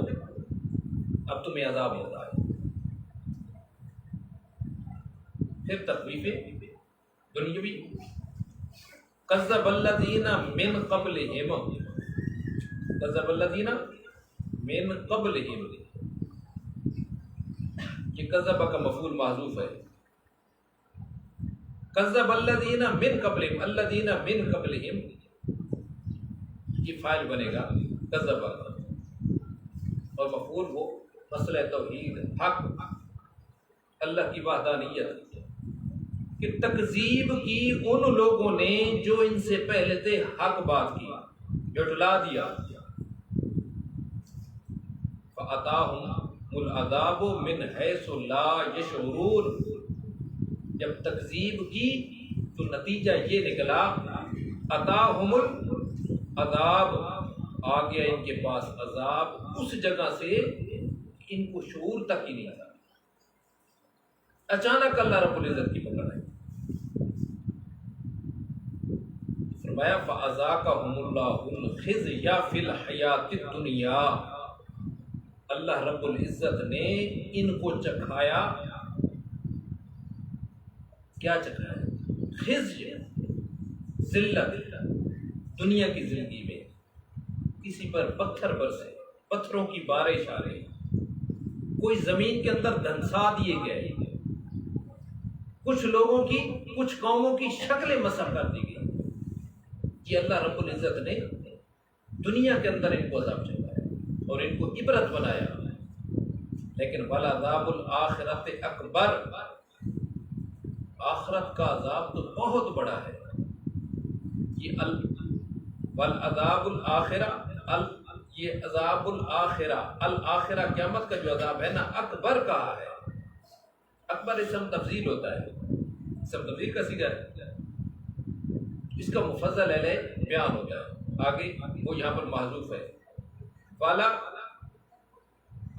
Speaker 1: اب تمہیں عذاب ہوتا ہے۔ پھر تخویف دنیاوی، کذب الذین من قبلہم، کذب الذین من قبلہم، یہ کذب کا مفعول محذوف ہے۔ کذب الذین من قبلہم، الذین من قبلہم یہ فاعل بنے گا کذب، اور مفعول وہ مسئلہ توحید، حق، اللہ کی وحدانیت، کہ تکذیب کی ان لوگوں نے جو ان سے پہلے تھے، حق بات کی، جھٹلا دیا۔ فَأَتَاهُمُ الْعَذَابُ مِنْ حَيْثُ لَا يَشْعُرُونَ، جب تکذیب کی تو نتیجہ یہ نکلا، أَتَاهُمُ الْعَذَابُ، آ گیا ان کے پاس عذاب اس جگہ سے ان کو شعور تک ہی نہیں تھا، اچانک اللہ رب العزت کی پکڑ ہے۔ فرمایا فَأَذَاقَهُمُ اللَّهُ الْخِزْيَ فِي الْحَيَاةِ الدُّنْيَا، اللہ رب العزت نے ان کو چکھایا، کیا چکھایا؟ خزي، ذلت، دنیا کی زندگی میں کسی پر پتھر برسے، پتھروں کی بارش آ رہی، کوئی زمین کے اندر دھنسا دیے گئے، کچھ لوگوں کی، کچھ قوموں کی شکلیں مسخ کر دی گئی، یہ اللہ رب العزت نے دنیا کے اندر ان کو عذاب چکھایا اور ان کو عبرت بنایا۔ لیکن وَلَعَذَابُ الْآخِرَةِ أَكْبَرُ، آخرت کا عذاب تو بہت بڑا ہے۔ یہ وَالْعَذَابُ الْآخِرَةِ، یہ عذاب الآخرہ، الآخرہ قیامت کا جو عذاب ہے نا، اکبر کہا ہے۔ اکبر اسم تفضیل ہوتا ہے، اسم تفضیل کا صیغہ ہے، اس کا مفضل علیہ بیان ہوتا ہے، آگے وہ یہاں پر محذوف ہے۔ والا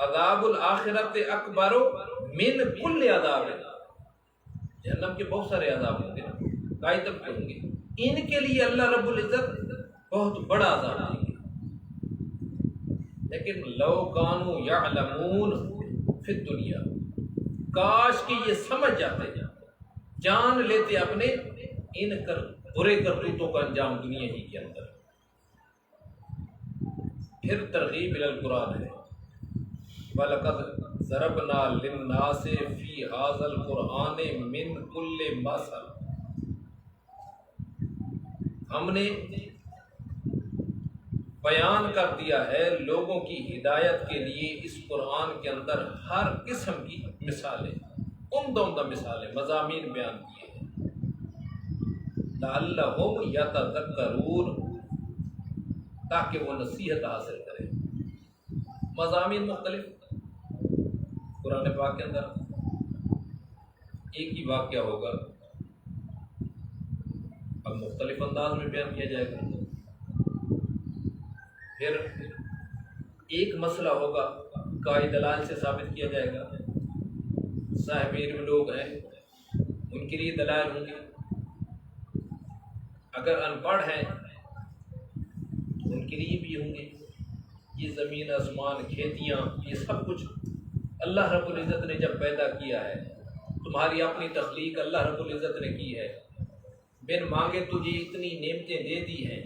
Speaker 1: عذاب الآخرۃ اکبر من کل عذاب، جہنم کے بہت سارے عذاب ہوں گے، قائدم کے ہوں گے، ان کے لیے اللہ رب العزت بہت بڑا عذاب دیں گے۔ لیکن لو کانوا یعلمون فی الدنیا، کاش کہ یہ سمجھ جاتے، جان لیتے اپنے ان برے کرتوتوں کا انجام دنیا ہی کے اندر۔ پھر ترغیب الی القرآن ہے، وَلَقَدْ ضَرَبْنَا لِلنَّاسِ فِي هَذَا الْقُرْآنِ مِنْ كُلِّ مَثَلٍ، ہم نے بیان کر دیا ہے لوگوں کی ہدایت کے لیے اس قرآن کے اندر ہر قسم کی مثالیں، عمدہ عمدہ مثالیں، مضامین بیان کیے ہیں، لَعَلَّهُمْ يَتَذَكَّرُونَ، تاکہ وہ نصیحت حاصل کریں۔ مضامین مختلف قرآن پاک کے اندر، ایک ہی واقعہ ہوگا، اب مختلف انداز میں بیان کیا جائے گا۔ پھر ایک مسئلہ ہوگا، قائد دلائل سے ثابت کیا جائے گا، صاحب علم لوگ ہیں ان کے لیے دلائل ہوں گے، اگر ان پڑھ ہیں ان کے لیے بھی ہوں گے۔ یہ زمین، آسمان، کھیتیاں، یہ سب کچھ اللہ رب العزت نے جب پیدا کیا ہے، تمہاری اپنی تخلیق اللہ رب العزت نے کی ہے، بن مانگے تجھے اتنی نعمتیں دے دی ہیں،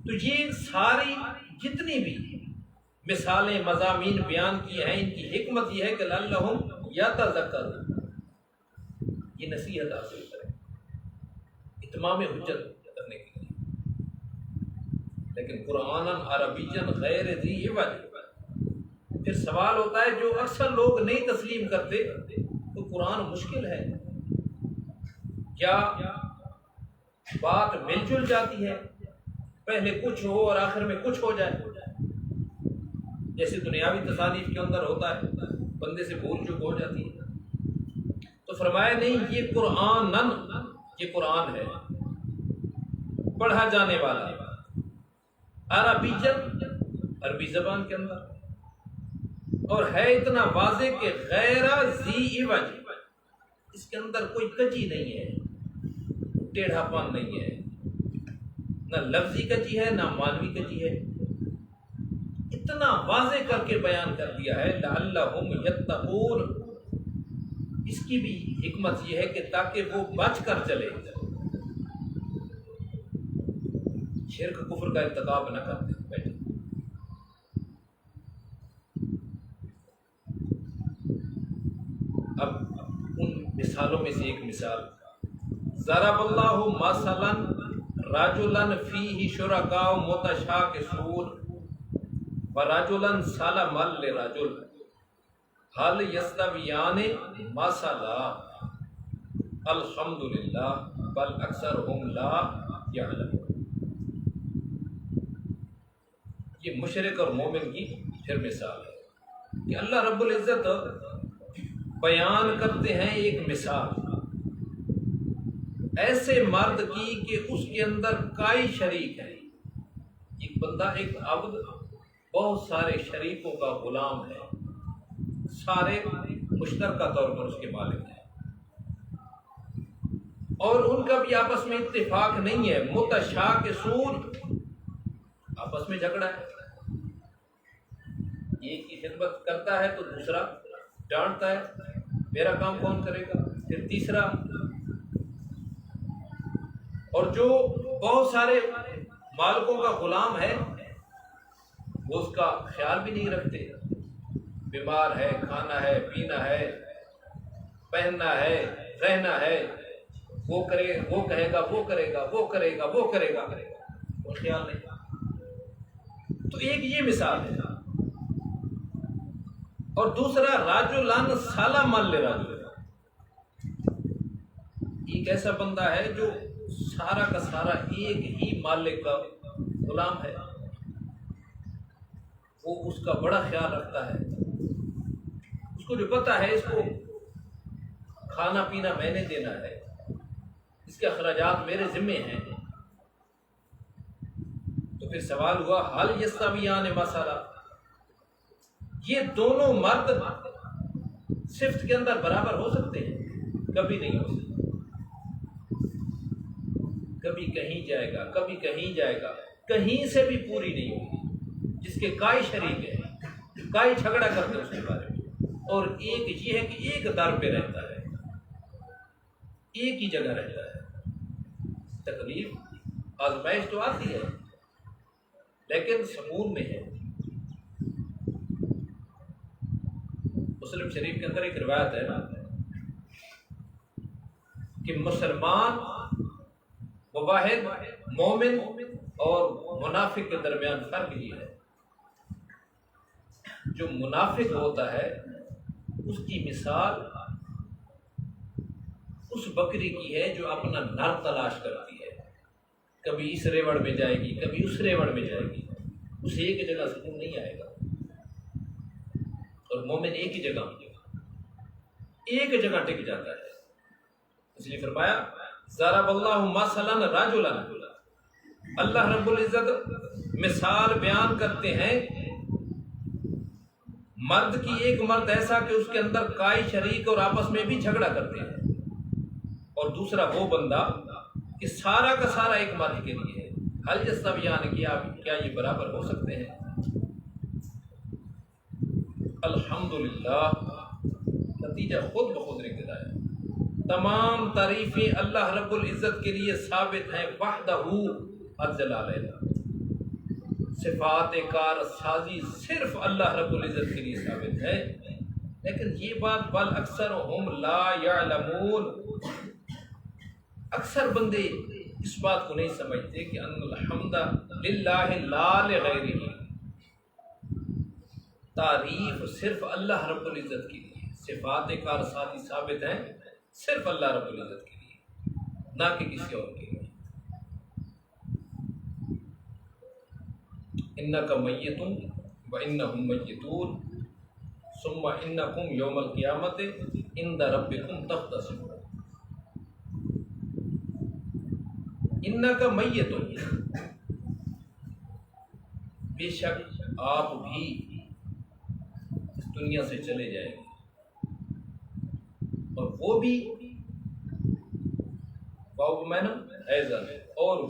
Speaker 1: تو یہ ساری جتنی بھی مثالیں، مضامین بیان کیے ہیں، ان کی حکمت یہ ہے کہ لعلہم یتذکرون، یہ نصیحت حاصل کریں، اتمام حجت کرنے کے لیکن قرآن عربیًا غیر ذی عوج، پھر سوال ہوتا ہے جو اکثر لوگ نہیں تسلیم کرتے تو قرآن مشکل ہے، کیا بات مل جل جاتی ہے، پہلے کچھ ہو اور آخر میں کچھ ہو جائے، جیسے دنیاوی تصانیف کے اندر ہوتا ہے، بندے سے بھول چوک ہو جاتی ہے۔ تو فرمایا نہیں، یہ قرآن ہے پڑھا جانے والا عربی زبان کے اندر، اور ہے اتنا واضح کہ غیر ذی عوج، اس کے اندر کوئی کجی نہیں ہے، ٹیڑھا پن نہیں ہے، نہ لفظی کجی ہے نہ معنوی کجی ہے، اتنا واضح کر کے بیان کر دیا ہے لعلہم یتقون۔ اس کی بھی حکمت یہ ہے کہ تاکہ وہ بچ کر چلے، شرک کفر کا ارتکاب نہ کرتے بیٹھے۔ اب ان مثالوں میں سے ایک مثال، ضرب اللہ مثلا رجلا فیہ شرکاء متشاکسون ورجلا سلما لرجل هل یستویان مثلا الحمدللہ بل اکثرهم لا یعلمون۔ یہ مشرک اور مومن کی پھر مثال ہے کہ اللہ رب العزت بیان کرتے ہیں ایک مثال ایسے مرد کی کہ اس کے اندر کئی شریک ہے، ایک بندہ، ایک عبد بہت سارے شریکوں کا غلام ہے، سارے مشترکہ طور پر اس کے مالک ہیں، اور ان کا بھی آپس میں اتفاق نہیں ہے، متشاکسون، آپس میں جھگڑا ہے، ایک کی خدمت کرتا ہے تو دوسرا ڈانٹتا ہے، میرا کام کون کرے گا، پھر تیسرا، اور جو بہت سارے مالکوں کا غلام ہے وہ اس کا خیال بھی نہیں رکھتے، بیمار ہے، کھانا ہے، پینا ہے، پہننا ہے، رہنا ہے، وہ کرے، وہ کہے گا، وہ کرے گا، وہ کرے گا، وہ کرے گا، وہ خیال نہیں۔ تو ایک یہ مثال ہے، اور دوسرا رجلان سلما لرجل، ایک ایسا بندہ ہے جو سارا کا سارا ایک ہی مالک کا غلام ہے، وہ اس کا بڑا خیال رکھتا ہے، اس کو جو پتا ہے اس کو کھانا پینا میں نے دینا ہے، اس کے اخراجات میرے ذمے ہیں۔ تو پھر سوال ہوا هل یستویان مثلا، یہ دونوں مرد صفت کے اندر برابر ہو سکتے ہیں؟ کبھی نہیں ہو سکتے، کبھی کہیں جائے گا، کبھی کہیں جائے گا، کہیں سے بھی پوری نہیں ہوگی، جس کے کئی شریک ہیں، کئی جھگڑا کرتے ہیں اس کے بارے میں، اور ایک یہ ہے کہ ایک در پہ رہتا ہے، ایک ہی جگہ رہتا ہے۔ تکلیف آزمائش تو آتی ہے لیکن سکون میں ہے۔ مسلم شریف کے اندر ایک روایت ہے نا کہ مسلمان و واحد مومن اور منافق کے درمیان فرق یہ ہے، جو منافق ہوتا ہے اس کی مثال اس بکری کی ہے جو اپنا نر تلاش کرتی ہے، کبھی اس ریوڑ میں جائے گی، کبھی اس ریوڑ میں جائے گی، اسے ایک جگہ سکون نہیں آئے گا، اور مومن ایک ہی جگہ ٹک جاتا ہے۔ اس لیے فرمایا ضرب اللہ مثلا رجلا، اللہ رب العزت مثال بیان کرتے ہیں مرد کی، ایک مرد ایسا کہ اس کے اندر کئی شریک اور آپس میں بھی جھگڑا کرتے ہیں، اور دوسرا وہ بندہ کہ سارا کا سارا ایک مرد کے لیے ہے۔ هل یستویان، کیا یہ برابر ہو سکتے ہیں؟ الحمدللہ، نتیجہ خود بخود نکلتا ہے، تمام تعریفیں اللہ رب العزت کے لیے ثابت ہیں، وحدہ الجلالہ، صفات کار سازی صرف اللہ رب العزت کے لیے ثابت ہے، لیکن یہ بات بل اکثرهم لا یعلمون، اکثر بندے اس بات کو نہیں سمجھتے کہ ان الحمد للہ لا لغیرہ، تعریف صرف اللہ رب العزت کی لیے، صفات کار ساتھی ثابت ہیں صرف اللہ رب العزت کے لیے، نہ کہ کسی اور کے لیے۔ انک میت وانہم میتون ثم انکم یوم القیامت عند ربکم تختصمون۔ انک میت، بے شک آپ بھی اس دنیا سے چلے جائیں گے، اور وہ بھی اور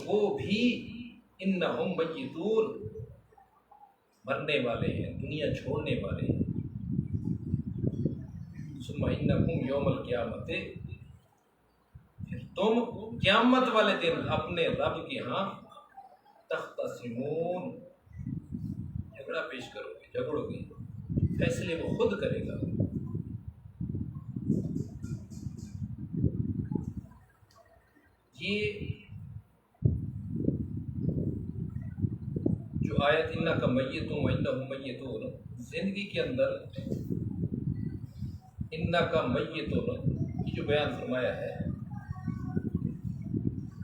Speaker 1: وہ بھی انہم میتون، مرنے والے ہیں، دنیا چھوڑنے والے ہیں۔ ثم انکم یوم القیامت، پھر تم قیامت والے دن اپنے رب کے ہاں تختصمون، جھگڑا پیش کرو گے، جھگڑو گے، فیصلے وہ خود کرے گا۔ یہ جو آیت انک میت وانہم میتون، زندگی کے اندر انک میتون یہ جو بیان فرمایا ہے،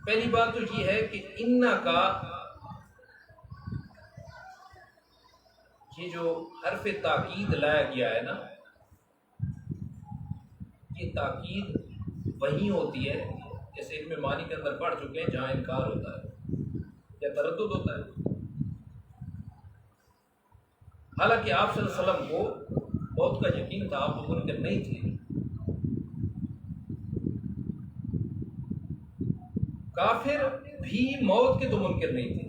Speaker 1: پہلی بات تو یہ ہے کہ انک، یہ جو حرف تاکید لایا گیا ہے نا، یہ تاکید وہی ہوتی ہے جیسے علم معنی کے اندر پڑھ چکے ہیں جہاں انکار ہوتا ہے یا تردد ہوتا ہے۔ حالانکہ آپ صلی اللہ علیہ وسلم کو موت کا یقین تھا، آپ منکر نہیں تھے، کافر بھی موت کے تو منکر نہیں تھے،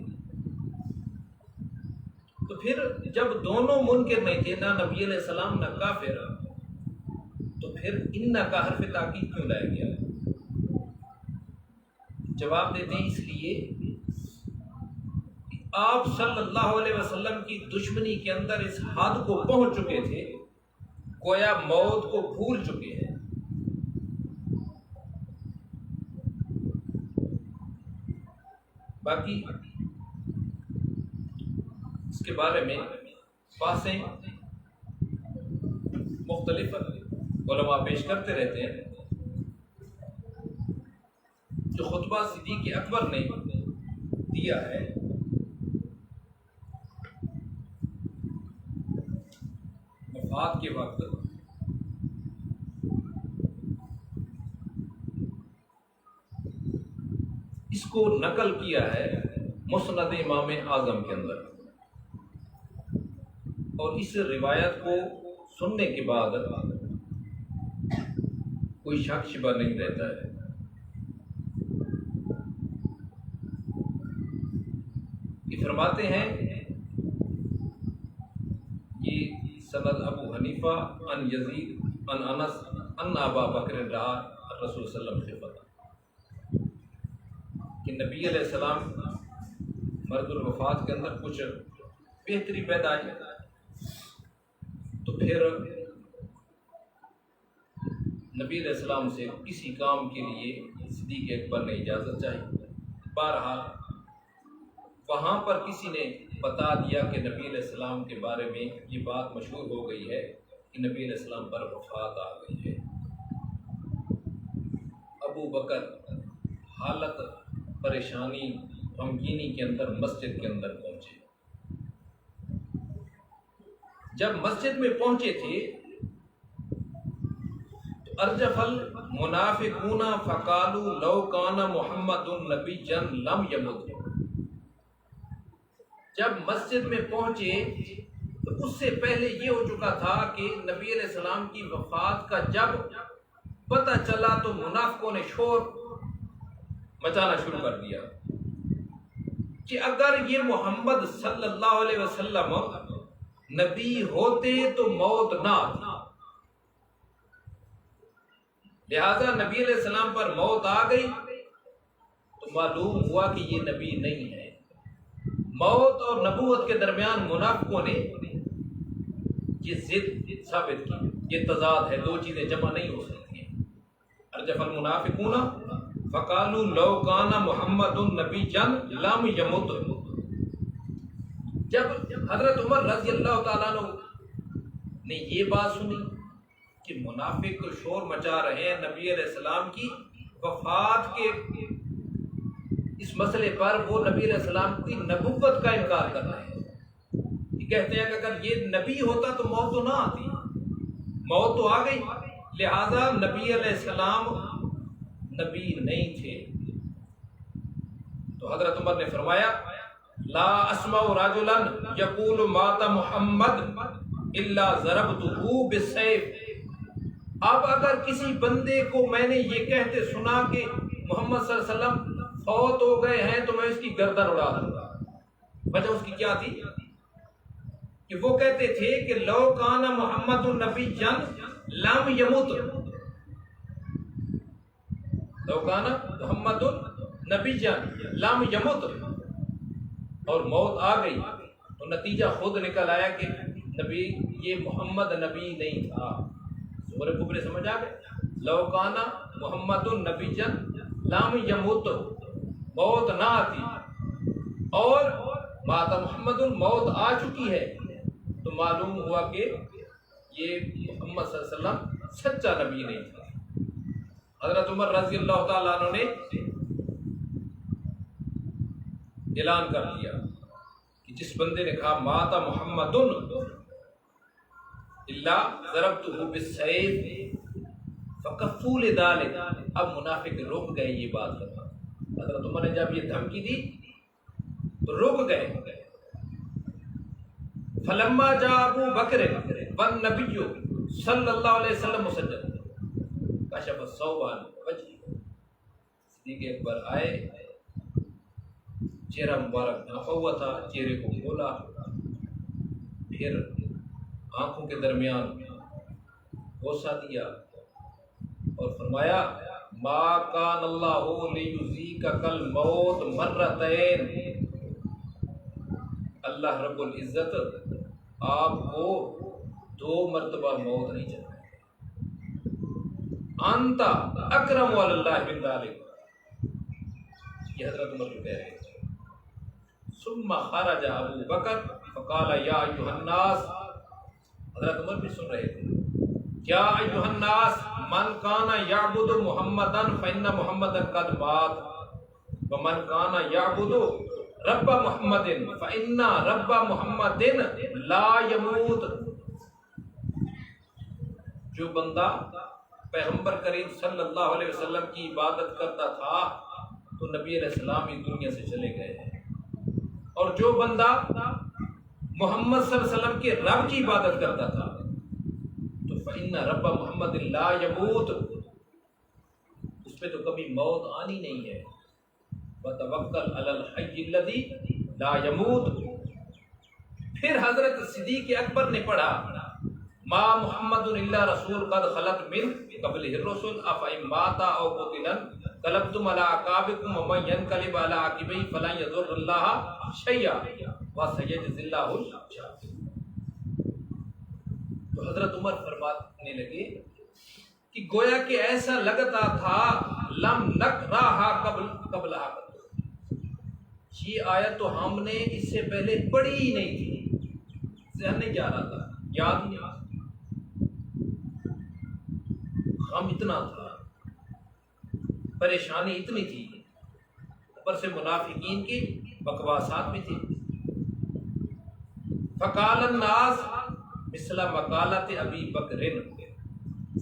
Speaker 1: تو پھر جب دونوں منکر نہیں تھے، نہ نبی علیہ السلام نہ کافر، تو پھر ان کا حرف تاکید کیوں لایا گیا؟ جواب دیتے ہیں اس لیے کہ آپ صلی اللہ علیہ وسلم کی دشمنی کے اندر اس حد کو پہنچ چکے تھے، گویا موت کو بھول چکے ہیں۔ باقی اس کے بارے میں باتیں مختلف علماء پیش کرتے رہتے ہیں۔ جو خطبہ صدیق اکبر نے دیا ہے، وفات کے وقت، اس کو نقل کیا ہے مسند امام اعظم کے اندر، اور اس روایت کو سننے کے بعد کوئی شک شبہ نہیں رہتا ہے۔ یہ فرماتے ہیں یہ سند ابو حنیفہ ان یزید ان انس ان ابا بکر رعا رسول صلی اللہ علیہ وسلم خفت، کہ نبی علیہ السلام مرض الوفات کے اندر کچھ بہتری پیدا آئی، تو پھر نبی علیہ السلام سے کسی کام کے لیے صدیق اکبر نے اجازت چاہی۔ بہرحال وہاں پر کسی نے بتا دیا کہ نبی علیہ السلام کے بارے میں یہ بات مشہور ہو گئی ہے کہ نبی علیہ السلام پر وفات آ گئی ہے۔ ابو بکر حالت پریشانی غمگینی کے اندر مسجد کے اندر پہنچے۔ جب مسجد میں پہنچے تھے تو ارجف المنافقون فقالوا لو کان محمد نبیا لم یمت، جب مسجد میں پہنچے تو اس سے پہلے یہ ہو چکا تھا کہ نبی علیہ السلام کی وفات کا جب پتہ چلا تو منافقوں نے شور مچانا شروع کر دیا کہ اگر یہ محمد صلی اللہ علیہ وسلم نبی ہوتے تو موت نہ آتی، لہذا نبی علیہ السلام پر موت آ گئی تو معلوم ہوا کہ یہ نبی نہیں ہے۔ موت اور نبوت کے درمیان منافقوں نے یہ ضد ثابت کی، یہ تضاد ہے، دو چیزیں جمع نہیں ہو سکتی ہیں۔ ارجف المنافقون فقالوا لو کان محمد نبیا لم یمت، جب حضرت عمر رضی اللہ تعالیٰ عنہ نے یہ بات سنی کہ منافق تو شور مچا رہے ہیں نبی علیہ السلام کی وفات کے اس مسئلے پر، وہ نبی علیہ السلام کی نبوت کا انکار کر رہے ہیں، یہ کہتے ہیں کہ اگر یہ نبی ہوتا تو موت تو نہ آتی، موت تو آ گئی، لہذا نبی علیہ السلام نبی نہیں تھے۔ تو حضرت عمر نے فرمایا لا اسمع رجلا یقول مات محمد الا ضربته بالسیف، اب اگر کسی بندے کو میں نے یہ کہتے سنا کہ محمد صلی اللہ علیہ وسلم فوت ہو گئے ہیں تو میں اس کی گردن اڑا دوں گا۔ وجہ اس کی کیا تھی کہ وہ کہتے تھے کہ لو کان محمد النبی لم یمت، لو کان محمد النبی لم یمت، اور موت آ گئی تو نتیجہ خود نکل آیا کہ نبی یہ محمد نبی نہیں تھا۔ سورہ کبرے سمجھ آ گئے، لو کان محمد النبی لم یمت، موت نہ آتی، اور مات محمد موت آ چکی ہے، تو معلوم ہوا کہ یہ محمد صلی اللہ علیہ وسلم سچا نبی نہیں تھا۔ حضرت عمر رضی اللہ تعالیٰ عنہ نے اعلان کر دیا کہ جس بندے نے کہا مات محمد الا ضربته بالسیف فکفوا لذلک، اب منافق رک گئے یہ بات کرنا۔ حضرت عمر نے جب یہ دھمکی دی تو رک گئے۔ فلما جاء ابو بکر والنبی صلی اللہ علیہ وسلم مسجد کشف الثوب عن وجهه، صدیق اکبر آئے، چہرہ مبارک ڈھانپا ہوا تھا، چہرے کو کھولا، پھر آنکھوں کے درمیان بوسہ دیا اور فرمایا ما کان اللہ لیذیقک الموت مرتین، اللہ رب العزت آپ کو 2 مرتبہ موت نہیں چاہتا، انت اکرم علی اللہ من ذلک، یہ حضرت عمر کہہ رہے تھے۔ ثم خرج ابو بکر فقال یا ایھا الناس، حضرت عمر بھی سن رہے تھے، یا ایھا الناس من کان یعبد محمدا فإن محمدا قد مات ومن کان یعبد رب محمد فإن رب محمد لا يموت، جو بندہ پیغمبر کریم صلی اللہ علیہ وسلم کی عبادت کرتا تھا تو نبی علیہ السلام اس دنیا سے چلے گئے ہیں، اور جو بندہ محمد صلی اللہ علیہ وسلم کے رب کی عبادت کرتا تھا تو فإن رب محمد لا يموت، اس پہ تو کبھی موت آنی نہیں ہے، وتوکل علی الحی الذی لا يموت۔ پھر حضرت صدیق اکبر نے پڑھا ما محمد الا رسول قد خلت من قبلہ الرسل افإن مات او قتل انقلبتم علی اعقابکم ومن ينقلب علی عقبیہ فلن یضر اللہ شیئا وسیجزی اللہ الشاکرین۔ تو حضرت عمر فرمانے لگے کہ گویا کہ ایسا لگتا تھا لم نقرأھا قبلھا، یہ آیت تو ہم نے اس سے پہلے پڑھی ہی نہیں تھی، ذہن نہیں جا رہا تھا، یاد نہیں، غم اتنا تھا، پریشانی اتنی تھی، اوپر سے منافقین کی بکواسات بھی تھی۔ فقال الناس مثل مقالت ابی بکر،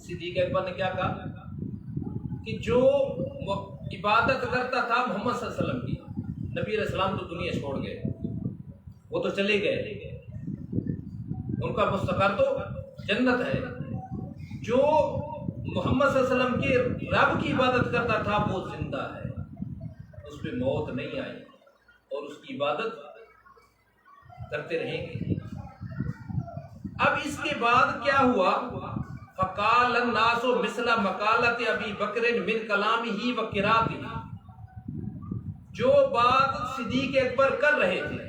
Speaker 1: صدیق اکبر نے کیا کہا کہ جو عبادت کرتا تھا محمد صلی اللہ علیہ وسلم کی، نبی علیہ السلام تو دنیا چھوڑ گئے، وہ تو چلے گئے، ان کا مستقر تو جنت ہے، جو محمد صلی اللہ علیہ وسلم کے رب کی عبادت کرتا تھا وہ زندہ ہے، اس پہ موت نہیں آئی اور اس کی عبادت کرتے رہیں گے۔ اب اس کے بعد کیا ہوا؟ فقال الناس مثل مقالت ابی بکر من کلامہ و قراءتہ، جو بات صدیق اکبر کر رہے تھے،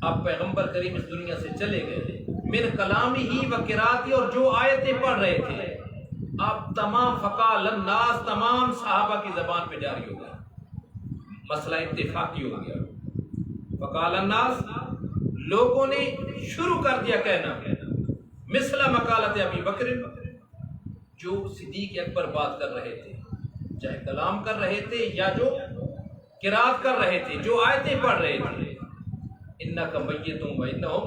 Speaker 1: اب پیغمبر کریم اس دنیا سے چلے گئے، من کلامہ و قراءتہ، اور جو آیتیں پڑھ رہے تھے، اب تمام فقال الناس تمام صحابہ کی زبان پہ جاری ہو گیا، مسئلہ اتفاقی ہو گیا۔ فقال الناس، لوگوں نے شروع کر دیا کہنا مثل مقالت ابی بکر، جو صدیق اکبر بات کر رہے تھے، چاہے کلام کر رہے تھے یا جو قرات کر رہے تھے، جو آیتیں پڑھ رہے تھے، انک میت و انہم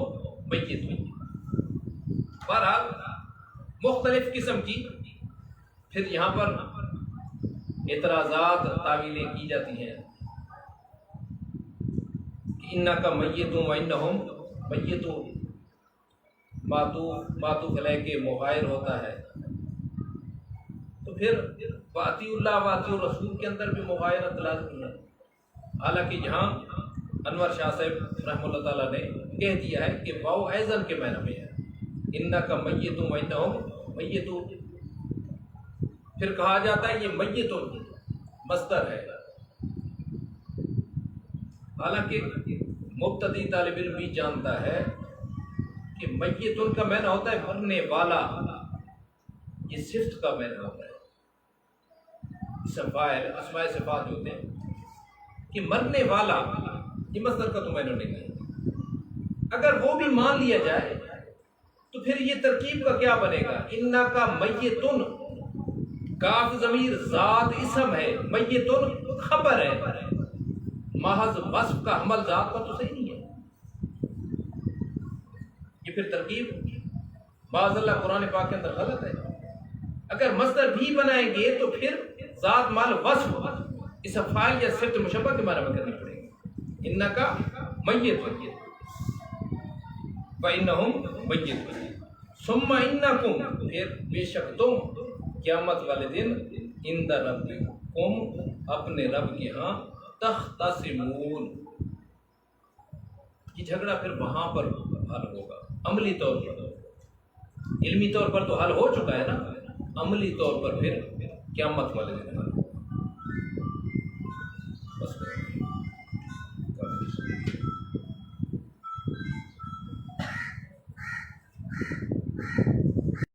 Speaker 1: میتون۔ بہرحال مختلف قسم کی پھر یہاں پر اعتراضات تعویلیں کی جاتی ہیں کہ انک میت و انہم میتون، معطوف علیہ کے مغائر ہوتا ہے، تو پھر واطیع اللہ واطیع الرسول کے اندر بھی مغایرت لازمی ہے۔ حالانکہ یہاں انور شاہ صاحب رحمہ اللہ تعالیٰ نے کہہ دیا ہے کہ واو ایزن کے معنی میں ہے، انک میت و انہم میتون۔ پھر کہا جاتا ہے یہ میتون مصدر ہے، حالانکہ مبتدی طالب علم بھی جانتا ہے کہ میتون کا معنی ہوتا ہے مرنے والا، یہ صفت کا معنی ہوتا ہے۔ اسم فاعل اسماء صفات ہوتے ہیں کہ مرنے والا، یہ مصدر کا تو معنی نہیں ہے۔ اگر وہ بھی مان لیا جائے تو پھر یہ ترکیب کا کیا بنے گا؟ انکا میتون، کاف ضمیر ذات اسم ہے، میتون خبر ہے، محض وصف کا حمل ذات کا تو صحیح نہیں ہے۔ یہ پھر ترکیب معاذ اللہ قرآن پاک کے اندر غلط ہے۔ اگر مصدر بھی بنائیں گے تو پھر ذات مال وصف اسم فاعل یا صفت مشبہ کے معنی میں کرنا پڑے گا۔ انکا میتون وانہم میتون ثم انکم، پھر بے شک تم قیامت والے دن عند ربکم، اپنے رب کے ہاں تختصمون، یہ جھگڑا پھر وہاں پر حل ہوگا عملی طور پر۔ علمی طور پر تو حل ہو چکا ہے نا، عملی طور پر پھر قیامت والے دن حل ہوگا۔